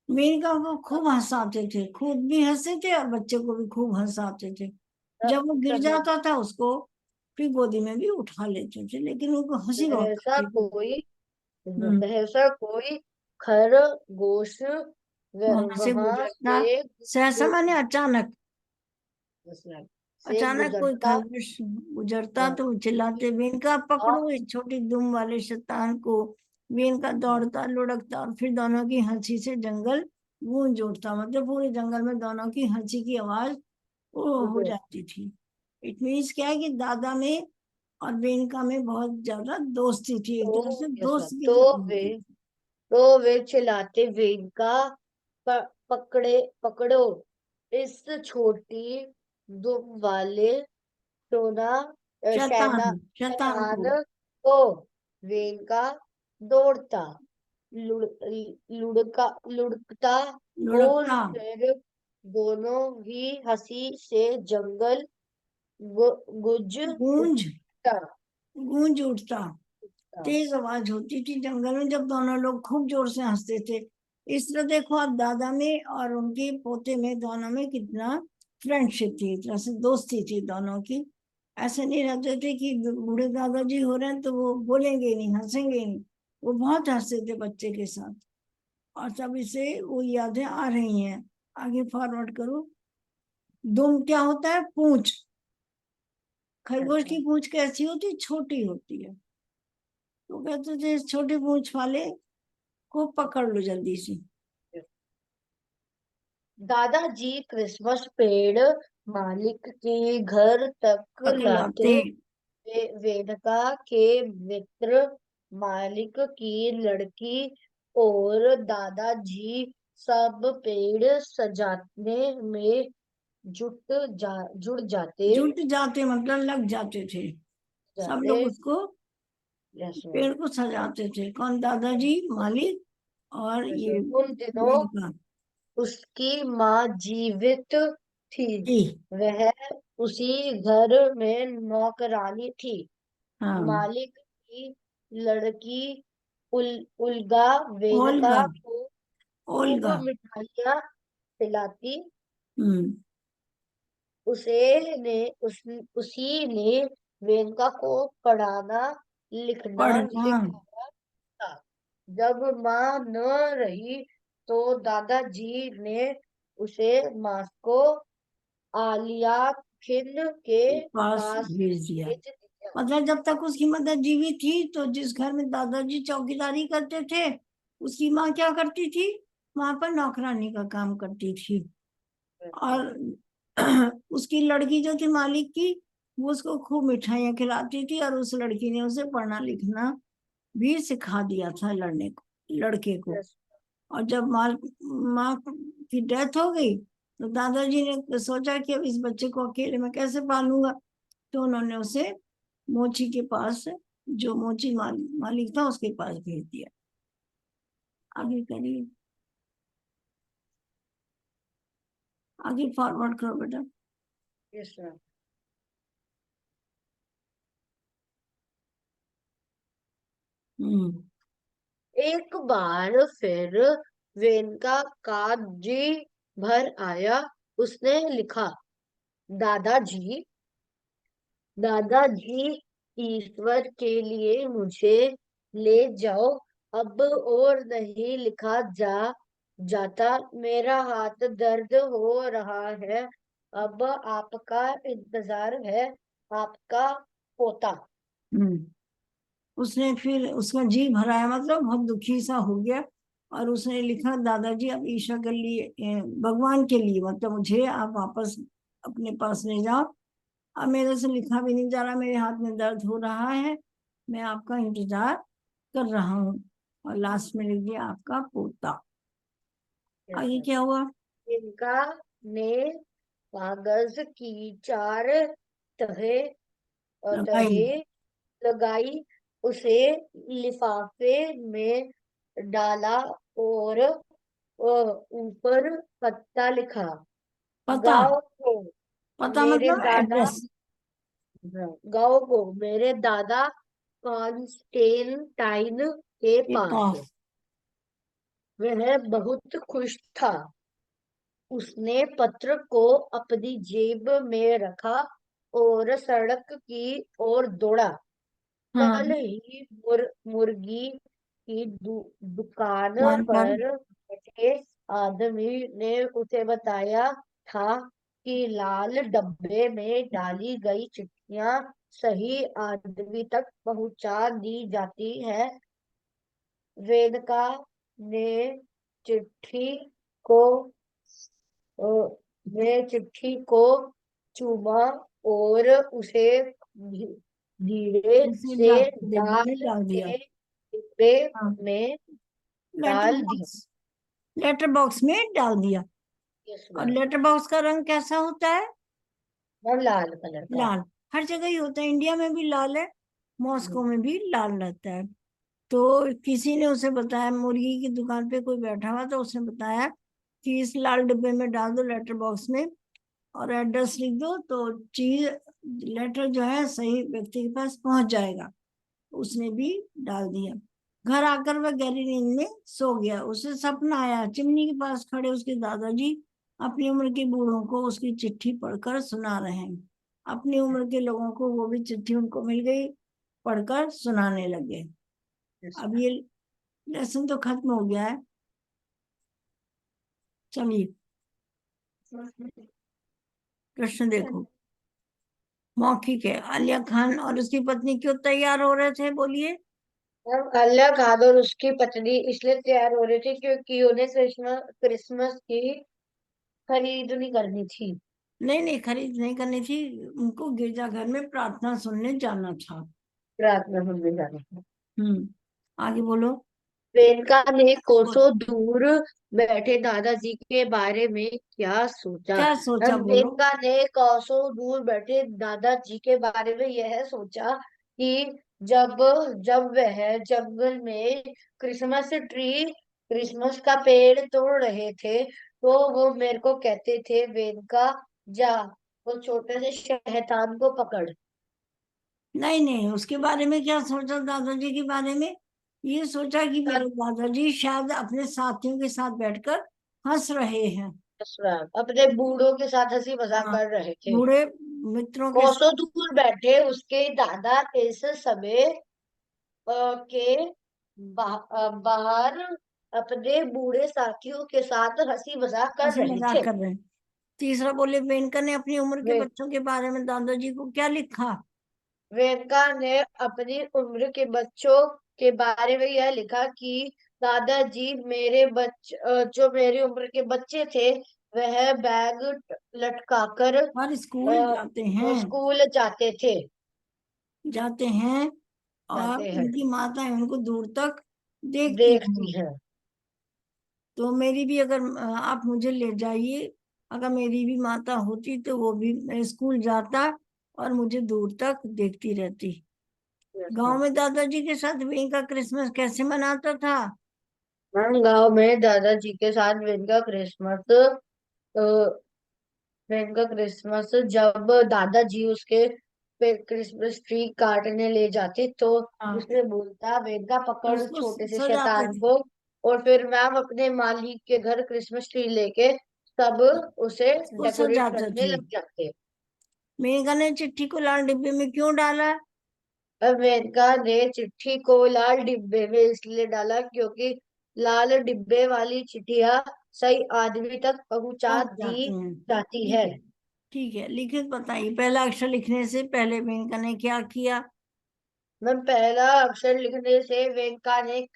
मेनका को खूब हंसाते थे, खुद भी हंसते थे और बच्चे को भी खूब हंसाते थे। जब वो गिर कभी जाता था उसको फिर गोदी में भी उठा लेते थे, लेकिन उनको हंसी बहुत सहसा आती थी। कोई हम्म। सहसा कोई खरगोश वहां से वहां गुजरता, से सहसा माने अचानक, से अचानक कोई गुजरता खरगोश गुजरता तो वो चिल्लाते, मेनका पकड़ो इस छोटी दुम वाले शैतान को, वेन का दौड़ता लुढ़कता और फिर दोनों की हंसी से जंगल गूंज उठता, मतलब पूरे जंगल में दोनों की हंसी की आवाज वो हो जाती थी। इट मीन्स क्या है कि दादा में और बेनका में बहुत ज्यादा दोस्ती थी, एक तरह से तो यस मैम, दोस्त की तरह होती थी। तो वे चिल्लाते, वेनका पकड़ो इस छोटी दुम वाले सोना शैतान, शैतान शैतान को। को। वेनका दौड़ता, लुढ़कता और लुढ़कता, फिर दोनों ही हंसी से जंगल गुज गूंज, उठता। गूंज उठता। तेज आवाज होती थी जंगल में जब दोनों लोग खूब जोर से हंसते थे। इस तरह देखो आप, दादा में और उनके पोते में दोनों में कितना फ्रेंडशिप थी, एक तरह से दोस्ती थी दोनों की। ऐसे नहीं रहते थे कि बूढ़े दादाजी हो रहे हैं तो वो बोलेंगे ही नहीं, हंसेंगे ही नहीं। वो बहुत हंसते थे बच्चे के साथ, और तब इसे वो यादें आ रही हैं। आगे फॉरवर्ड करो। दुम क्या होता है? पूंछ। खरगोश की पूंछ कैसी होती है? छोटी होती है। तो कहते थे इस छोटी पूंछ वाले को पकड़ लो जल्दी से। दादाजी क्रिसमस पेड़ मालिक के घर तक पकड़ाते। लाते। वेनका के मित्र मालिक की लड़की और दादाजी सब पेड़ सजाने में जुड़ जाते जुट जाते मतलब लग जाते थे। सब जाते लोग उसको, जैसे पेड़ को सजाते थे। कौन? दादाजी, मालिक और जैसे ये उन दिनों मेनका उसकी माँ जीवित थी। थी। वह उसी घर में नौकरानी थी। हाँ। मालिक की लड़की उल्गा ओल्गा, वेनका को खूब ओल्गा। मिठाइयाँ खिलाती। हम्म। उसी ने वेनका को पढ़ाना लिखना पढ़ना। सिखाया था। जब माँ न रही तो दादाजी ने उसे मास्को आलियाखिन के पास पास भेज दिया। भेज दिया। मतलब जब तक उसकी मदर जीवित थी तो जिस घर में दादाजी चौकीदारी करते थे, उसकी माँ क्या करती थी? वहां पर नौकरानी का काम करती थी। और उसकी लड़की जो थी मालिक की, वो उसको खूब मिठाइयाँ खिलाती थी, और उस लड़की ने उसे पढ़ना लिखना भी सिखा दिया था, लड़के को। और जब माँ की डेथ हो गई तो दादाजी ने सोचा कि अब इस बच्चे को अकेले में कैसे पालूंगा। तो उन्होंने उसे मोची के पास, जो मोची मालिक था, उसके पास भेज दिया। आगे करिए, आगे फॉरवर्ड करो बेटा। Yes ma'am. हम्म। एक बार फिर वेनका का जी भर आया। उसने लिखा, दादाजी दादाजी ईश्वर के लिए मुझे ले जाओ। अब और नहीं लिखा जाता। मेरा हाथ दर्द हो रहा है। अब आपका इंतजार है। आपका पोता। हम्म। उसने फिर उसका जी भराया, मतलब बहुत दुखी सा हो गया। और उसने लिखा, दादाजी अब ईशा के लिए, भगवान के लिए, मतलब मुझे आप वापस अपने पास ले जाओ। अब मेरे से लिखा भी नहीं जा रहा, मेरे हाथ में दर्द हो रहा है, मैं आपका इंतजार कर रहा हूँ। और लास्ट में लिख दिया, आपका पोता। आगे क्या हुआ? इनका ने कागज की चार तहें लगाई। तहें लगाई। उसे लिफाफे में डाला और ऊपर पता लिखा। पता, गाँव को पता मेरे मतलब दादा एड्रेस गाँव को मेरे दादा कॉन्स्टेंटाइन के के पास। पास। वह बहुत खुश था। उसने पत्र को अपनी जेब में रखा और सड़क की ओर दौड़ा। हाँ। कल ही मुर्गी की दुकान मान पर। पर बैठे आदमी ने उसे बताया था कि लाल डब्बे में डाली गई चिट्ठियां सही आदमी तक पहुंचा दी जाती है। वेदिका ने चिट्ठी को अ, चिट्ठी को चूमा और उसे धीरे उसे से डिब्बे में डाल डाल दिया। के डिब्बे हाँ, में लेटर डाल दिया। बॉक्स, लेटर बॉक्स में डाल दिया। यस और मैम। लेटर बॉक्स का रंग कैसा होता है? मैम लाल कलर का। लाल। हर जगह ही होता है, इंडिया में भी लाल है, मॉस्को में भी लाल रहता है। तो किसी ने उसे बताया, मुर्गी की दुकान पे कोई बैठा हुआ, तो उसने बताया कि इस लाल डिब्बे में डाल दो लेटर बॉक्स में, और एड्रेस लिख दो, तो चीज, लेटर जो है सही व्यक्ति के पास पहुंच जाएगा। उसने भी डाल दिया। घर आकर वह गहरी नींद में सो गया। उसे सपना आया, चिमनी के पास खड़े उसके दादाजी अपनी उम्र के बूढ़ों को उसकी चिट्ठी पढ़कर सुना रहे हैं। अपनी उम्र के लोगों को वो भी चिट्ठी उनको मिल गई, पढ़कर सुनाने लगे। यस अब ये लेसन तो खत्म हो गया है। चलिए प्रश्न देखो। मौखिक है। आलिया खान और उसकी पत्नी क्यों तैयार हो रहे थे, बोलिए। मैम, अल्लाह खान और उसकी पत्नी इसलिए तैयार हो रही थी क्योंकि उन्हें क्रिसमस क्रिसमस की खरीदनी करनी थी। नहीं नहीं, खरीद नहीं करनी थी, उनको गिरजाघर में प्रार्थना सुनने जाना था। रात में मंदिर जाने की। आगे बोलो। प्रियंका ने कोसों दूर बैठे दादाजी के बारे में क्या सोचा। क्या सोचा, हम बोलो। प्रियंका ने कोसों दूर बैठे दादाजी के बारे में यह सोचा कि जब जब वह जंगल में क्रिसमस का पेड़ तोड़ रहे थे तो वो मेरे को कहते थे, वेनका जा वो छोटे से शैतान को पकड़। नहीं नहीं, उसके बारे में क्या सोचा, दादाजी के बारे में ये सोचा कि मेरे दादाजी शायद अपने साथियों के साथ बैठकर हंस रहे हैं। अपने बूढ़ों के साथ हंसी मजाक हाँ, कर रहे थे। बूढ़े मित्रों के कोसों साथ। दूर बैठे उसके दादा इस समय के बाहर अपने बूढ़े साथियों के साथ हंसी मजाक कर हंसी रहे मजाक थे। कर रहे हैं। तीसरा बोले, मेनका ने अपनी उम्र के वे बच्चों के बारे में दादाजी को क्या लिखा? वेनका ने अपनी उम्र के बच्चों के बारे में यह लिखा कि दादाजी जो मेरी उम्र के बच्चे थे वह बैग लटकाकर हर स्कूल जाते हैं। स्कूल जाते हैं, और जाते हैं उनकी माताएं उनको दूर तक देखती हैं। देखती हैं। तो मेरी भी, अगर आप मुझे ले जाइए, अगर मेरी भी माता होती तो वो भी स्कूल जाता और मुझे दूर तक देखती रहती। गांव में दादाजी के साथ वहीं का क्रिसमस कैसे मनाता था? हम गांव में दादाजी के साथ विन का क्रिसमस जब दादाजी उसके पे क्रिसमस ट्री काटने ले जाते तो हाँ, उसने बोलता, विन का पकड़ उसको छोटे से सजाते शैतान थे। को। और फिर मैम अपने मालिक के घर क्रिसमस ट्री लेके सब उसे उसको डेकोरेट सजाते करने थे। लग जाते। मेघा ने चिट्ठी को लाल डिब्बे में क्यों डाला? अमेरिका ने चिट्ठी को लाल डिब्बे में इसलिए डाला क्योंकि लाल डिब्बे वाली चिट्ठियां सही आदमी तक पहुंचा पहुंच दी जाते हैं। जाती ठीक है। है। ठीक है, लिखित बताइए, पहला अक्षर लिखने से पहले मेनका ने क्या किया? मैं पहला अक्षर लिखने से वेंका ने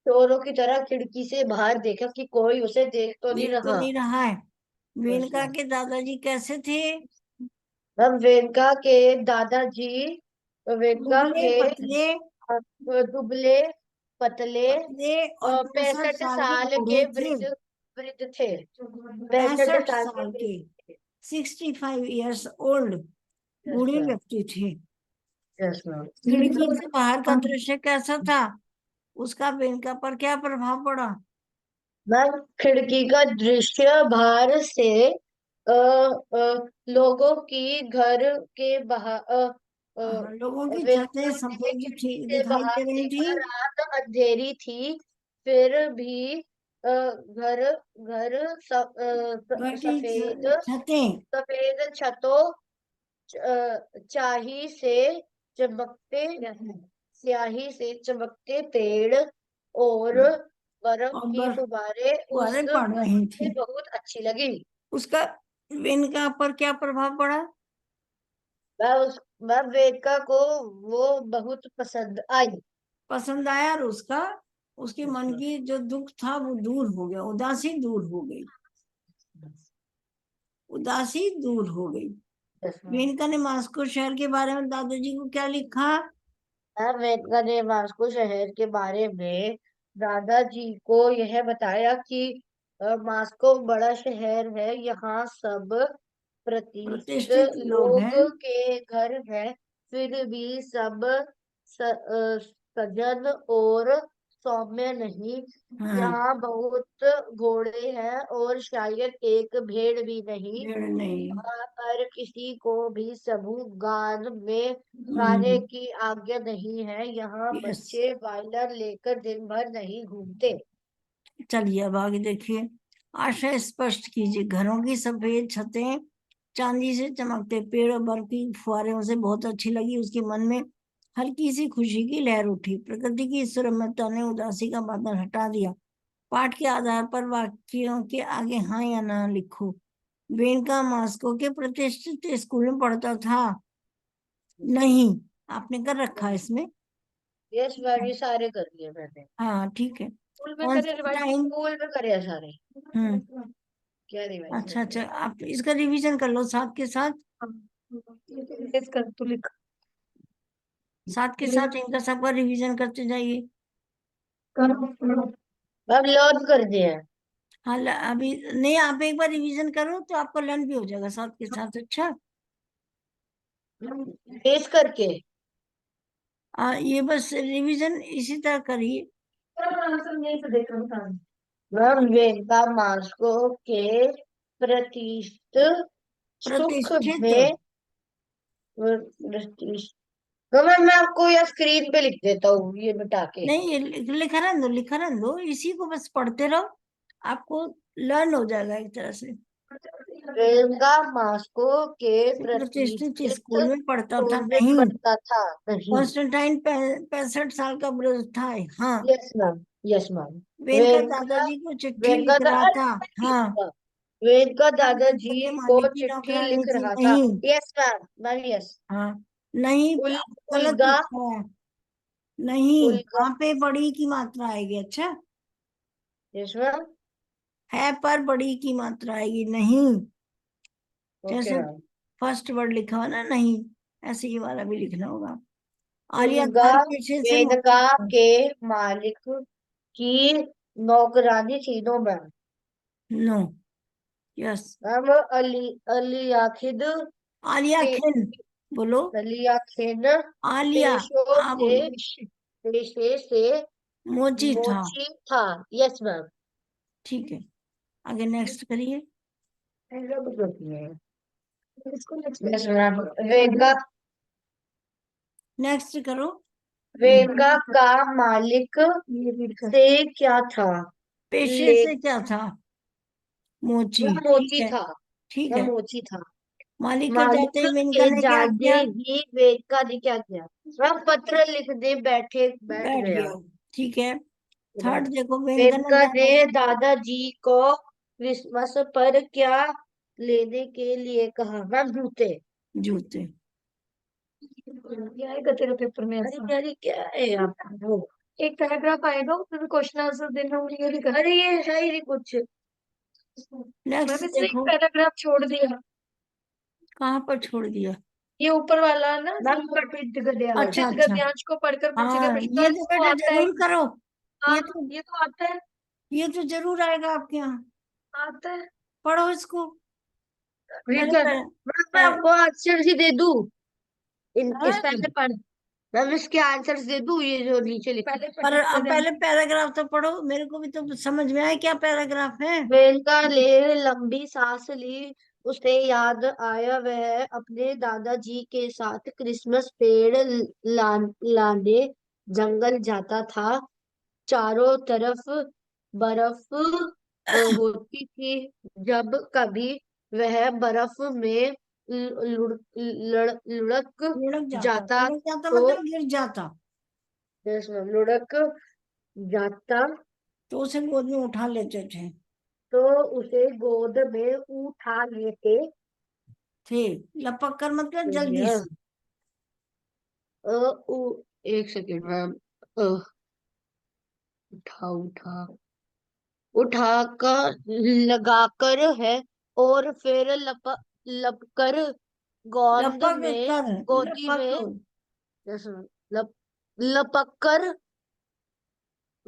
चोरों की तरह खिड़की से बाहर देखा कि कोई उसे देख तो नहीं देख तो रहा। नहीं रहा है। बस मेनका के दादाजी कैसे थे? हम वेंका के दादाजी वेंका दुबले के पतले, दुबले पतले पतले और 65 65 साल के साल बूढ़े के थे। वृद्ध वृद्ध थे। 65 65 साल के साल के, वृद्ध थे। 65 ईयर्स ओल्ड, यस बूढ़े मैम। व्यक्ति थे। Yes ma'am. खिड़की से बाहर का दृश्य कैसा था? उसका मेनका पर क्या प्रभाव पड़ा? मैम खिड़की का दृश्य बाहर से लोगों की घर के बाहर हाँ, लोगों की छतें वेदका ने सफेद खिड़की से दिखाई बाहर दे रही देखा, थी। रात अंधेरी थी फिर भी घर घर घर की सफेद छतें, सफेद छतों चाही से चमकते स्याही से चमकते पेड़ और बर्फ और की बर्फ, फुहारें फुहारें पड़ रही उसे थी। बहुत अच्छी लगी। उसका मेनका पर क्या प्रभाव पड़ा? वह वेदिका को वो बहुत पसंद आई। पसंद आया। और उसका उसके मन की जो दुख था वो दूर हो गया, उदासी दूर हो गई, उदासी दूर हो गई। मेनका ने मास्को शहर के बारे में दादाजी को क्या लिखा? अम्बेडकर ने मास्को शहर के बारे में दादाजी को यह बताया कि मास्को बड़ा शहर है, यहाँ सब प्रतिष्ठित प्रतिष्ठित लोग लोग हैं। के घर हैं, फिर भी सब सजन और सौम्य नहीं। हाँ, यहाँ बहुत घोड़े हैं और शायद एक भेड़ भी नहीं। भीड़ नहीं। पर किसी को भी समूह गान में गाने हम्म। की आज्ञा नहीं है। यहाँ यस। बच्चे वायलिन लेकर दिन भर नहीं घूमते। चलिए अब आगे देखिए। आशय स्पष्ट कीजिए। घरों की सफेद छतें चांदी से चमकते पेड़ और बर्फ की फुहारें उसे बहुत अच्छी लगी। उसके मन में हल्की सी खुशी की लहर उठी। प्रकृति की इस रमणीयता ने उदासी का बादल हटा दिया। पाठ के आधार पर वाक्यों के आगे हाँ या ना लिखो। वेन का मास्को के प्रतिष्ठित स्कूल में पढ़ता था। नहीं, आपने कर रखा है इसमें। यस मैम, ये सारे कर लिए मैंने। हाँ ठीक है। स्कूल में करे रिवाइज, कॉन्स्टेंटाइन। स्कूल में करे हैं सारे। हम्म। क्या रिवाइज अच्छा करते अच्छा, हैं? आप इसका रिवीजन कर लो साथ के साथ। यस कर तू लिख। साथ के साथ इनका सबका रिवीजन करते जाइए। मैम लर्न कर दिए हैं। हाँ अभी नहीं, आप एक बार रिवीजन करो तो आपको लर्न भी हो जाएगा साथ के साथ। अच्छा। फेस करके। ये बस रिवीजन इसी तरह करिए। मैम वेगा मास्को के प्रतिष्ठित सुख प्रतिष्ठित। में प्रतिष्ठित। तो मैं आपको या स्क्रीन पे लिख देता हूँ ये मिटा के। नहीं, ये लिखा रहने दो, लिखा रहने दो, इसी को बस पढ़ते रहो, आपको लर्न हो जाएगा एक तरह से। वेगा मास्को के प्रतिष्ठित प्रतिष्ठित स्कूल में पढ़ता था। स्कूल में नहीं, पढ़ता था। नहीं। कॉन्स्टेंटाइन 65 साल का वृद्ध था। हाँ। Yes ma'am. Yes ma'am. When का वेगा दादाजी को चिट्ठी वेगा लिख रहा था। हाँ। वेगा तब दादाजी वेंकट के को मालिक की चिट्ठी नौकरानी लिख थी। रहा था। नहीं। Yes ma'am. Ma'am yes. हाँ। नहीं, उल गलत उलगा लिखा है। नहीं, उलगा। वहां पे बड़ी की मात्रा आएगी। अच्छा। Yes ma'am. है पर बड़ी की मात्रा आएगी। नहीं, ओके जैसे मैम। फर्स्ट वर्ड लिखा हुआ ना, नहीं, ऐसे ये वाला भी लिखना होगा। आलिया उलगा घर पीछे से वेदका मोटी थी। के मालिक की नौकरानी थी। No ma'am. No. Yes. Ma'am Ali Ali आखिद आलिया पे खिन। बोलो। अली आखिद आलिया। पेशों आ से बोलो। पेशे से मोची था। मोची था। Yes ma'am. ठीक है, आगे नेक्स्ट करिए। Yes ma'am. वेगा नेक्स्ट करो। वेगा का मालिक से क्या था? पेशे ले से क्या था? मोची। वह ठीक मोची है। था। ठीक वह है। मोची था। मालिक के मालिक जाते ही मेनका के ने क्या जागे किया? ही वेगा ने क्या किया? वह पत्र लिखने बैठ बैठ गया। गया। ठीक है। थर्ड देखो, मेनका ने वेगा ने दादा। दादाजी को क्रिसमस पर क्या लेने के लिए कहा? वह जूते। जूते। क्या आएगा तेरे पेपर में ऐसा? अरे यार, ये क्या है आप वो एक पैराग्राफ आएगा उसमें क्वेश्चन आंसर देना होंगे, ये लिखा। अरे ये है ही नहीं कुछ। नेक्स्ट मैंने इसने एक देखो। पैराग्राफ छोड़ दिया। कहाँ पर छोड़ दिया? ये ऊपर वाला ना, पठित गद्यांश, अच्छा पठित अच्छा। गद्यांश को पढ़कर पूछेगा हाँ, प्रश्न, ये और तो इसको बेटा आता है। जरूर करो। हाँ ये तो ये तो आता है। ये तो जरूर आएगा आपके यहाँ। आता है। पढ़ो इसको। रीड पहले कर। पहले, मैं पहले, आपको आंसर ही दे दूं। इन इस हाँ? पहले पढ़। मैं इसके आंसर्स दे दूं, ये जो नीचे लिखा पहले पर पठित अब गद्यांश। पहले पैराग्राफ तो पढ़ो, मेरे को भी तो समझ में आए क्या पैराग्राफ है। वेनका ने लंबी सांस ली। उसे याद आया वह अपने दादाजी के साथ क्रिसमस पेड़ लाने जंगल जाता था। चारों तरफ बर्फ होती थी। जब कभी वह बर्फ में लुढ़क लुढ़क जाता, जाता लुढ़क जाता तो मतलब गिर जाता, लुढ़क जाता तो उसे गोद में उठा लेते थे। तो उसे गोद में उठा लेते थे। लपक कर मतलब जल्दी थे। से। अ, उ, एक सेकेंड मैम। उठा उठा उठा कर लगाकर है, और फिर लपकर गोंद लपक में कर, गोदी लपक में, जैसे लप लपक कर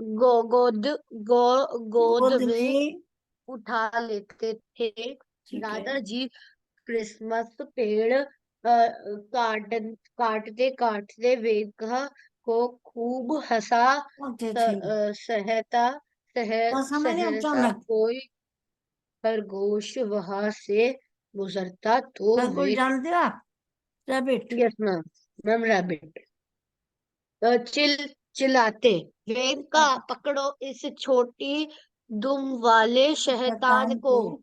गो गोद गो गोद गोद में में। उठा लेते थे। ठीक है। दादाजी क्रिसमस पेड़ काटते काटते वेगा को खूब हंसा, होते थे। सहता क्या समय सहता अचानक। कोई खरगोश वहां से गुजरता तो खरगोश वे, जानते हो आप? Rabbit. Yes ma'am, ma'am rabbit चिल्लाते, वेनका पकड़ो इस छोटी दुम वाले शैतान शैतान को, को।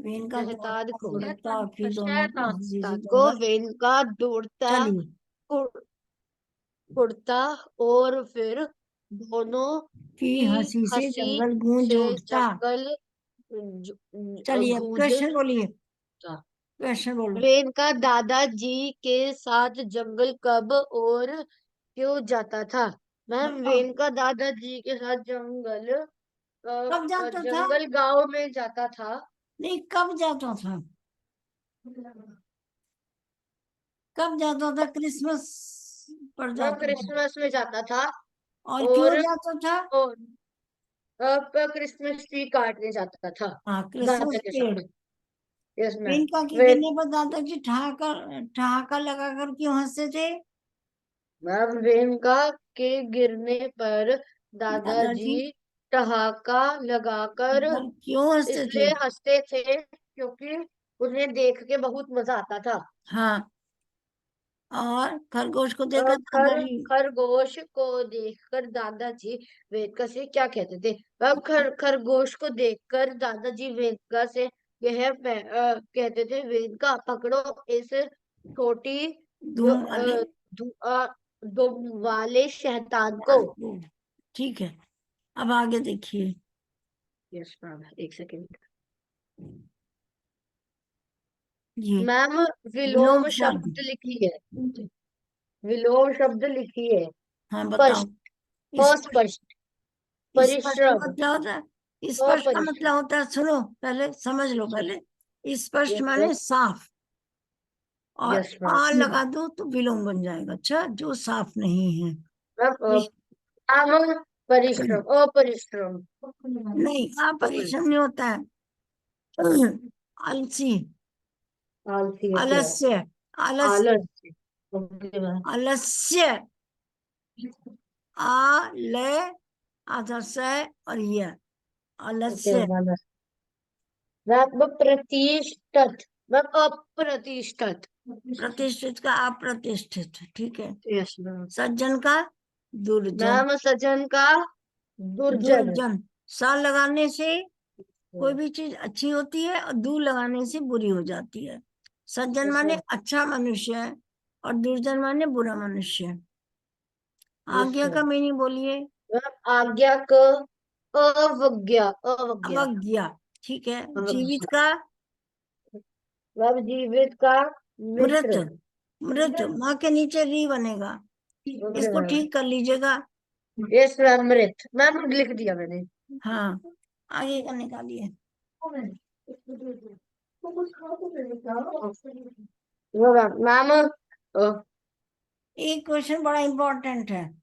वेन का शैतान दौड़ता को दौड़ता फिर दोनों को हंसी से शैतान को जंगल वेनका दौड़ता चली। उड़- उड़ता, और फिर दोनों की की हंसी से हंसी जंगल गूंज से उठता। जंगल चलिए अब गूंज क्वेश्चन बोलिए। उठता। क्वेश्चन बोलो। वेनका दादाजी के साथ जंगल कब और क्यों जाता था? मैम, बताओ। वेनका दादाजी के साथ जंगल कब जाता था? जंगल गांव में जाता था। नहीं, कब जाता था? कब जाता था? क्रिसमस पर मैम, जाता था। क्रिसमस में जाता था। और क्यों और जाता था? और क्रिसमस ट्री काटने जाता था हाँ, दादा क्रिसमस के पेड़। साथ। Yes ma'am. वेनका के वे गिरने पर दादाजी ठहाका ठहाका लगाकर क्यों हंसते थे? मैम, वेनका के गिरने पर दादाजी दादाजी ठहाका लगाकर पर क्यों हंसते थे? इसलिए हंसते थे क्योंकि उन्हें देख के बहुत मजा आता था। हाँ। और खरगोश को अ, देखकर खर दादाजी। खरगोश को देखकर दादाजी वेदका से क्या कहते थे? अब खरगोश को देखकर दादाजी वेदका से कहते थे, वेदका पकड़ो इस छोटी धूम वाले दुम वाले शैतान को। शैतान को। ठीक है। अब आगे देखिए। यस मैम, एक सेकेंड। ये मैम, विलोम विलोम शब्द। शब्द लिखिए। विलोम शब्द लिखिए। हाँ, बताओ। स्पष्ट, स्पष्ट। अस्पष्ट, स्पष्ट का परिश्रम, मतलब होता है, स्पष्ट का अपरिश्रम। मतलब होता है, सुनो पहले समझ लो पहले। स्पष्ट यस माने साफ। और यस आ मैम। लगा दो तो विलोम बन जाएगा। अच्छा, जो साफ नहीं है। मैम, काम, परिश्रम, अपरिश्रम। नहीं, आ परिश्रम नहीं होता है। आलसी। आलसी क्या है? आलस्य। आलस्य। आलस। Okay ma'am. आलस्य। आ ले आधा से और ये ओके आलस्य। मैम। मैम, प्रतिष्ठित, मैम अप्रतिष्ठित। प्रतिष्ठित का अप्रतिष्ठित। ठीक है। Yes ma'am. सज्जन का दुर्जन। मैम, सज्जन का दुर्जन। दुर्जन। सा लगाने से कोई भी चीज अच्छी होती है और दू लगाने से बुरी हो जाती है। सज्जन यस माने मैम। अच्छा मनुष्य है और दुर्जन माने बुरा मनुष्य है। यस आज्ञा का मैम। मीनिंग बोलिए। मैम, आज्ञा क अवज्ञा, अवज्ञा, अवज्ञा। ठीक है। जीवित अवज्ञा। का मैम, जीवित का मृत। मित्र। मृत माँ के नीचे री बनेगा। ओके इसको मैम। ठीक कर लीजिएगा। यस मैम, मृत, मैम लिख दिया मैंने। हाँ, आगे का निकालिए। वो मैम, एक क्वेश्चन बड़ा इंपॉर्टेंट है।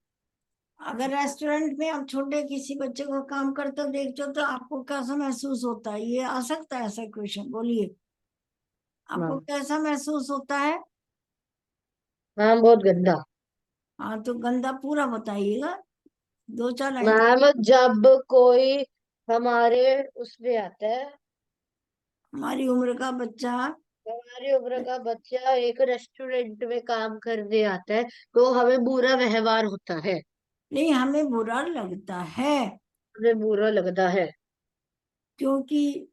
अगर रेस्टोरेंट में आप छोटे किसी बच्चे को काम करते देखते हो तो आपको कैसा महसूस होता है? ये आ सकता है ऐसा क्वेश्चन, बोलिए। आपको मैम, कैसा महसूस होता है? मैम बहुत गंदा। हाँ, तो गंदा पूरा बताइएगा। दो चार लाइन। मैम, जब कोई हमारे उसमें आता है, हमारी उम्र का बच्चा। हमारी उम्र का बच्चा एक रेस्टोरेंट में काम करने आता है, तो हमें बुरा व्यवहार होता है। नहीं, हमें बुरा लगता है। हमें बुरा लगता है। क्योंकि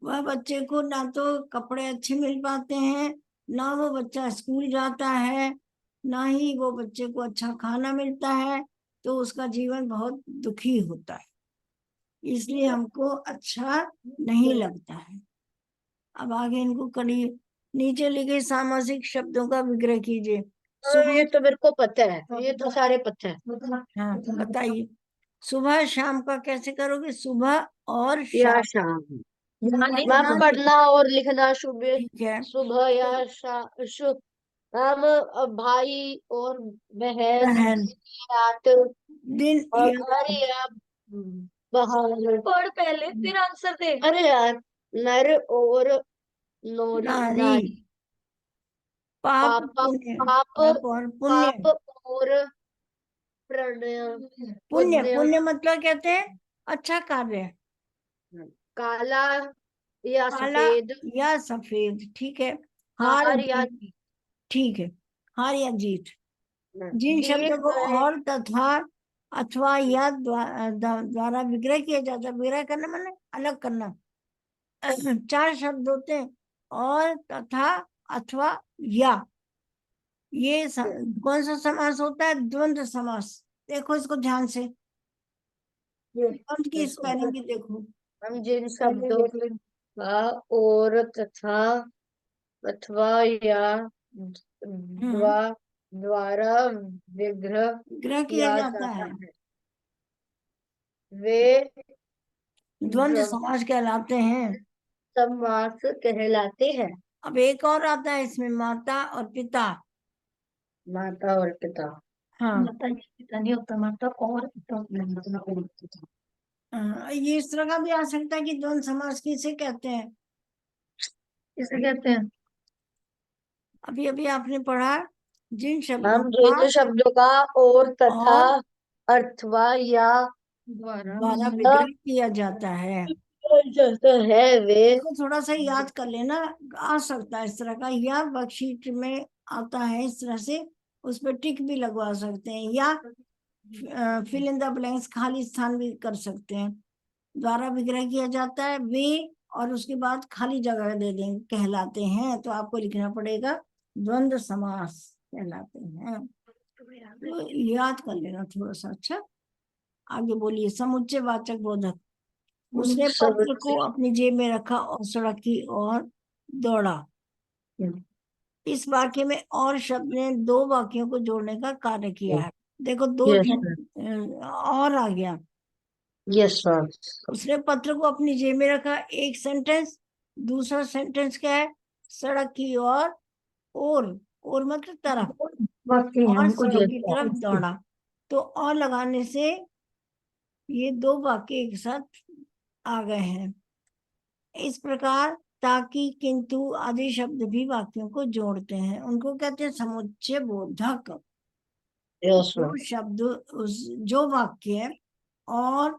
वह बच्चे को ना तो कपड़े अच्छे मिल पाते हैं, ना वो बच्चा स्कूल जाता है, ना ही वो बच्चे को अच्छा खाना मिलता है। तो उसका जीवन बहुत दुखी होता है। इसलिए हमको अच्छा नहीं लगता है। अब आगे इनको करिए। नीचे लिखे सामासिक शब्दों का विग्रह कीजिए। ये सुबह। तो मेरे को पता है, ये तो सारे पता है। हाँ, बताइए। सुबह शाम का कैसे करोगे? सुबह और या शाम। शाम। सुबह मैम या पढ़ना और लिखना शुभ। ठीक है। सुबह या शाम शुभ। मैम भाई और बहन। बहन। रात। दिन और या घर या बाहर। पढ़ पहले फिर आंसर दे। अरे यार। नर और नोरी नारी। नारी। पाप पापा पुण्य। पाप। पाप और पुण्य। पाप और प्रणय। पुण्य पुण्य। पुण्य मतलब कहते हैं अच्छा कार्य। काला या काला सफेद। या सफेद, ठीक है। हार हार या जीत, ठीक है। हार या जीत। जिन दिए शब्दों को गए। और तथा अथवा या द्वारा विग्रह किया जाता है, विग्रह करना माने अलग करना। चार शब्द होते हैं, और, तथा, अथवा, या। ये कौन सा समास होता है? द्वंद्व समास। देखो इसको ध्यान से, द्वंद्व की स्पेलिंग भी देखो। हम जिन शब्दों का और तथा अथवा या हम्म। द्वारा विग्रह विग्रह किया किया जाता जाता है, है वे द्वंद्व द्वंद्व समास कहलाते हैं। समास कहलाते हैं। अब एक और आता है इसमें, माता और पिता। माता और पिता। हाँ। माता या पिता नहीं होता, माता और पिता और पिता। ये इस तरह का भी आ सकता है कि द्वंद्व समास किसे कहते हैं? किसे कहते हैं? अभी अभी आपने पढ़ा, जिन शब्दों हम का जिन शब्दों का और तथा और अथवा या द्वारा द्वारा विग्रह किया जाता है। जाता है वे इसको थोड़ा सा याद कर लेना, आ सकता है इस तरह का, या वर्कशीट में आता है इस तरह से, उस पर टिक भी लगवा सकते हैं, या फिल इन द ब्लैंक्स, खाली स्थान भी कर सकते हैं। द्वारा विग्रह किया जाता है वे, और उसके बाद खाली जगह दे देंगे, कहलाते हैं, तो आपको लिखना पड़ेगा द्वंद्व समास कहलाते हैं। तो याद कर लेना थोड़ा सा। अच्छा, आगे बोलिए। समुच्चय वाचक बोधक। उसने सब। पत्र को अपनी जेब में रखा और सड़क की ओर दौड़ा। इस वाक्य में और शब्द ने दो वाक्यों को जोड़ने का कार्य किया है। देखो दो यस सर। और आ गया। Yes sir. उसने पत्र को अपनी जेब में रखा, एक सेंटेंस। दूसरा सेंटेंस क्या है? सड़क की ओर, और मतलब तरफ, वाकई और हमको सड़क यस की तरफ सर। दौड़ा। तो और लगाने से ये दो वाक्य एक साथ आ गए हैं। इस प्रकार ताकि, किंतु आदि शब्द भी वाक्यों को जोड़ते हैं, उनको कहते हैं समुच्चय बोधक। Yes sir. जो शब्द, उस जो वाक्य और,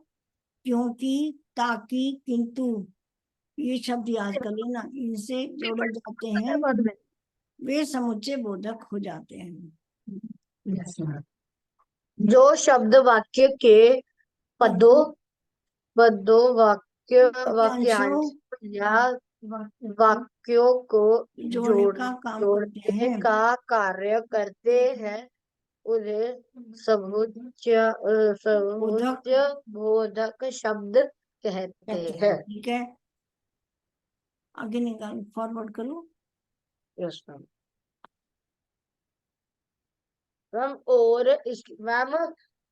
क्योंकि, ताकि, किंतु, ये शब्द याद कर लेना, इनसे जोड़े जाते हैं, बाद में। वे समुच्चय बोधक हो जाते हैं। Yes sir. जो शब्द वाक्य के पदों पदों, पदों वाक्य वाक्यांशों वाक्यांश या वाक्यों को जोड़ने जोड़ का काम करते जोड़ने हैं, का कार्य करते हैं उन्हें बोधक समुच्चय बोधक शब्द कहते कहते हैं। हैं। ठीक है, आगे निकाल, फॉरवर्ड करो। Yes ma'am. मैम और इस मैम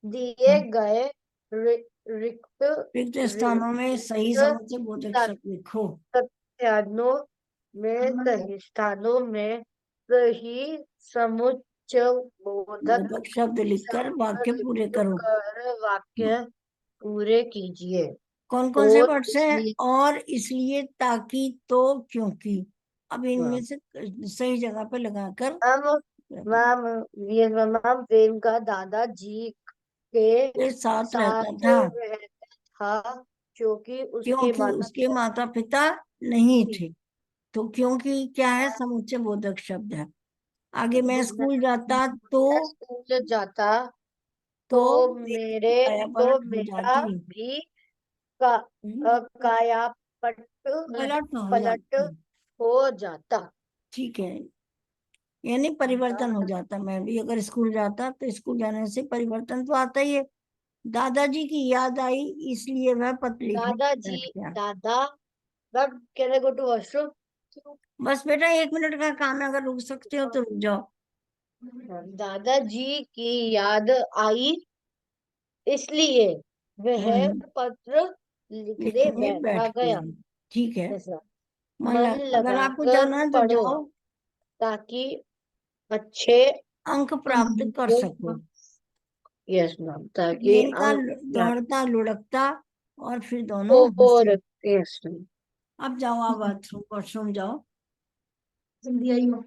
दिए गए रिक्त रिक्त स्थानों में सही रिक्त समुच्चय बोधक शब्द लिखो। स्थानों में सही स्थानों में सही समुच्चय बोधक बोधक शब्द लिखकर वाक्य पूरे लिख करो। कर वाक्य पूरे कीजिए। कौन कौन से और वर्ड्स हैं? इसलिए और, इसलिए, ताकि, तो, क्योंकि। अब इनमें से सही जगह पे लगाकर मैम मैम ये मैम प्रेम का दादाजी के के साथ रहता साथ था, रहता था क्योंकि उसके क्योंकि माता उसके माता पिता नहीं थे। तो क्योंकि क्या है? समुच्चय बोधक शब्द है। आगे, मैं स्कूल जाता तो, मैं स्कूल जाता तो तो मेरी मेरे काया तो पलट हो मेरा जाती, भी का, काया पलट हो पलट जाती। हो जाता। ठीक है, यानी परिवर्तन हो जाता। मैं भी अगर स्कूल जाता तो स्कूल जाने से परिवर्तन तो आता ही है। दादाजी की याद आई, इसलिए वह पत्र लिखने दादाजी बैठ गया। दादा ma'am can I go to washroom? बस बेटा, 1 मिनट का काम है, अगर रुक सकते हो तो रुक जाओ। दादाजी की याद आई इसलिए वह पत्र लिखने लिखने बैठा बैठ गया। गई। ठीक है। ऐसा, मन अगर आपको लगाकर जाना है तो पढ़ो जाओ, ताकि अच्छे अंक प्राप्त कर सको। यस मैम, ताकि मेनका अंक प्राप्त दौड़ता लुढ़कता और फिर दोनों और हंसे। Yes ma'am. अब जाओ, आप बाथरूम वॉशरूम जाओ। जल्दी आई हो।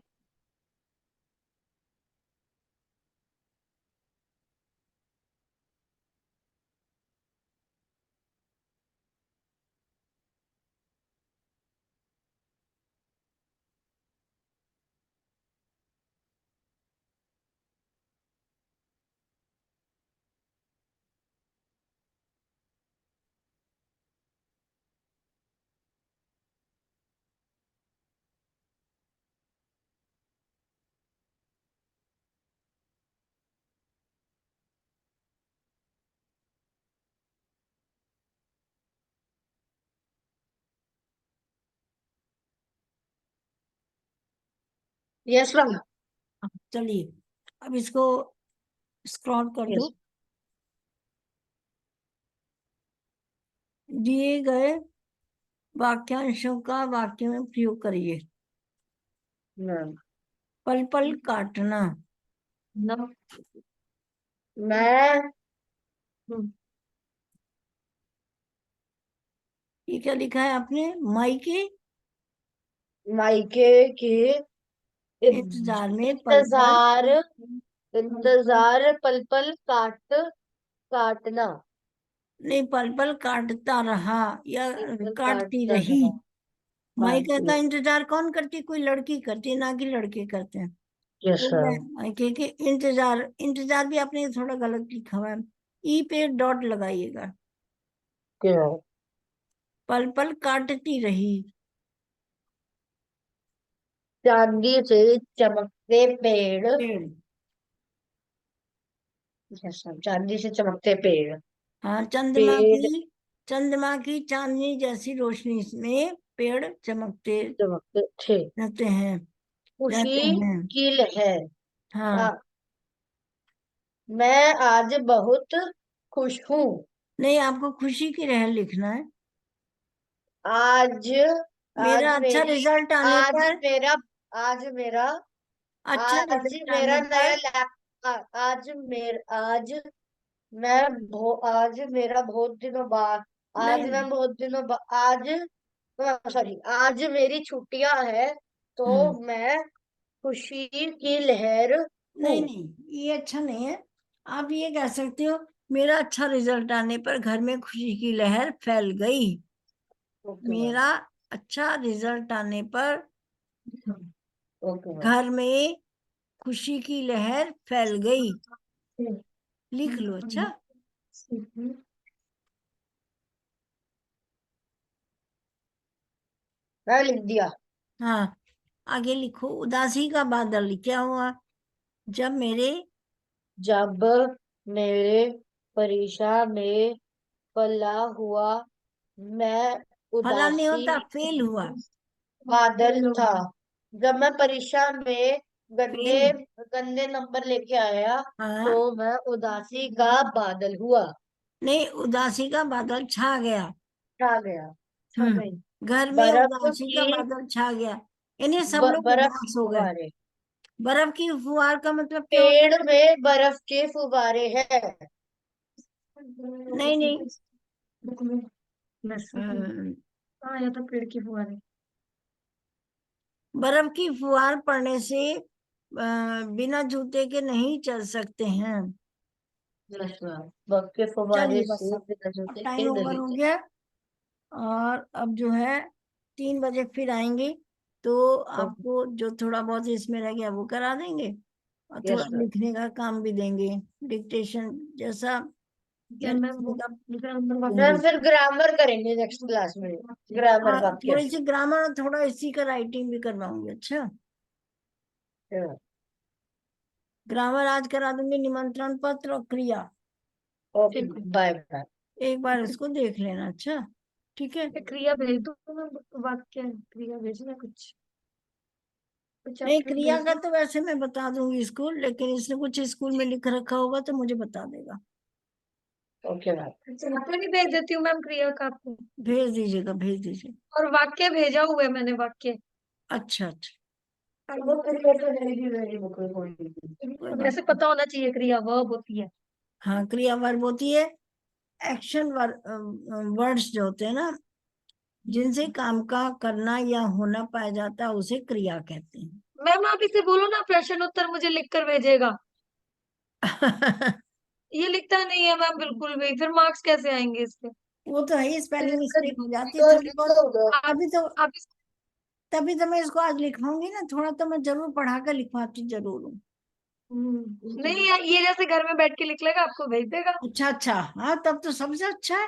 Yes ma'am. चलिए, अब इसको स्क्रॉल कर यस दो। दिए गए वाक्यांशों का वाक्य में प्रयोग करिए। मैम। पल पल काटना। मैं ये क्या लिखा है आपने? मायके मायके के इंतजार में पल पल। इंतजार इंतजार पल पल काटना। नहीं, पल पल काटता रहा या पल पल काटती काटता रही। रहा। मायके काटती। का इंतजार कौन करती है? कोई लड़की करती है, ना कि लड़के करते हैं। यस तो मैं मैम। मायके के इंतजार, इंतजार भी आपने थोड़ा गलत लिखा हुआ है। ई पे डॉट लगाइएगा। क्यों? पल पल काटती रही। चांदी से चमकते पेड़। पेड़। यस मैम, चांदी से चमकते पेड़। हाँ, चंद्रमा पेड़ की, चंद्रमा की चांदनी जैसी रोशनी में पेड़ चमकते चमकते थे। रहते हैं। रहते खुशी हैं। की लहर। हाँ। आ, मैं आज बहुत खुश हूँ। नहीं, आपको खुशी की लहर लिखना है। आज मेरा आज अच्छा मेरी रिजल्ट आने आज पर, मेरा आज मेरा अच्छा आज रिजल्ट आने मेरा पर। नया लैप आज मेरा बहुत दिनों बाद आज नहीं। मैं बहुत दिनों बाद आज सॉरी, आज मेरी छुट्टियां है, तो हम्म। मैं खुशी की लहर हूँ। नहीं नहीं, ये अच्छा नहीं है। आप ये कह सकते हो, मेरा अच्छा रिजल्ट आने पर घर में खुशी की लहर फैल गई। Okay ma'am. मेरा अच्छा रिजल्ट आने पर ओके मैम। घर में खुशी की लहर फैल गई। लिख लो। अच्छा। मैं लिख दिया। हाँ, आगे लिखो। उदासी का बादल क्या हुआ? जब मेरे, जब मेरे परीक्षा में फला हुआ, मैं फला नहीं उदासी होता, फेल हुआ। बादल था। जब मैं परीक्षा में गंदे फेल। गंदे नंबर लेके आया, तो हाँ। मैं उदासी का बादल हुआ। नहीं, उदासी का बादल छा गया। छा गया। छा गई। घर में बर्फ उदासी का की बादल छा गया। इन्हें सब लोग बर्फ की उदास हो गए। फुहारे। बर्फ की फुहार का मतलब क्या होता पेड़ में बर्फ के फुवारे हैं। है? नहीं नहीं। हाँ, या तो पेड़ की फुहारे। बर्फ की फुहार पड़ने से बिना जूते के नहीं चल सकते हैं। बर्फ के फुवारे चलिए बस, से बिना अब जूते टाइम के ओवर नहीं हो चल। गया। और अब जो है, 3 बजे फिर आएंगे, तो आपको जो थोड़ा बहुत इसमें रह गया वो करा देंगे। और थोड़ा यस मैम। लिखने का काम भी देंगे, डिक्टेशन जैसा क्या मैम लिखने वो का मैम, देंगे। फिर ग्रामर करेंगे नेक्स्ट क्लास में। ग्रामर हाँ, वाक्य। थोड़ी सी ग्रामर और थोड़ा इसी का राइटिंग भी करवाऊंगी। अच्छा, ग्रामर आज करा दूंगी। निमंत्रण पत्र और क्रिया, ओके, बाय बाय। एक बार इसको देख लेना। अच्छा, ठीक है। क्रिया भेज दो मैं, वाक्य क्रिया भेजना कुछ कुछ नहीं, चैप्टर क्रिया भेज का दो। तो वैसे मैं बता दूंगी स्कूल, लेकिन इसने कुछ स्कूल में लिख रखा होगा तो मुझे बता देगा। Okay ma'am. तो नहीं भेज देती हूँ मैम क्रिया का आपको। भेज दीजिएगा, भेज दीजिए। और वाक्य भेजा हुआ है मैंने, वाक्य। अच्छा अच्छा, वो क्रिया तो नहीं मेरी बुक में कोई नहीं। कोई बात ऐसे नहीं। पता होना चाहिए, क्रिया वर्ब होती है। हाँ, क्रिया वर्ब होती है। एक्शन वर्ड्स जो होते हैं ना, जिनसे काम का करना या होना पाया जाता है, उसे क्रिया कहते हैं। मैम आप इसे बोलो ना प्रश्न उत्तर मुझे लिख कर भेजेगा। ये लिखता नहीं है मैम बिल्कुल भी, फिर मार्क्स कैसे आएंगे इसके? वो तो है, स्पेलिंग मिस्टेक हो जाती है तो थोड़ी लिख बहुत। लो उधर। आप तभी तो आप तभी तो मैं इसको आज लिखवाऊंगी ना, थोड़ा तो मैं जरूर पढ़ा कर लिखवाती जरूर हूँ। नहीं यार, ये जैसे घर में बैठ के लिख लेगा, आपको भेज देगा। अच्छा अच्छा, हाँ तब तो सबसे अच्छा है।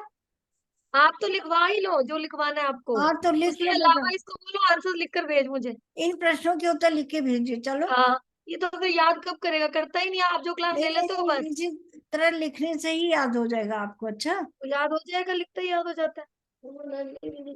आप तो लिखवा ही लो जो लिखवाना है आपको। हाँ तो लिख उसके लो बेटा, अलावा इसको बोलो आंसर लिख कर भेज मुझे। इन प्रश्नों के उत्तर लिख के भेजिए, चलो। हाँ, ये तो फिर याद कब करेगा, करता ही नहीं है, आप जो क्लास नहीं ले नहीं लेते हो नहीं, बस। इसी तरह लिखने से ही याद हो जाएगा आपको। अच्छा। तो याद हो जाएगा, लिखते ही याद हो जाता है।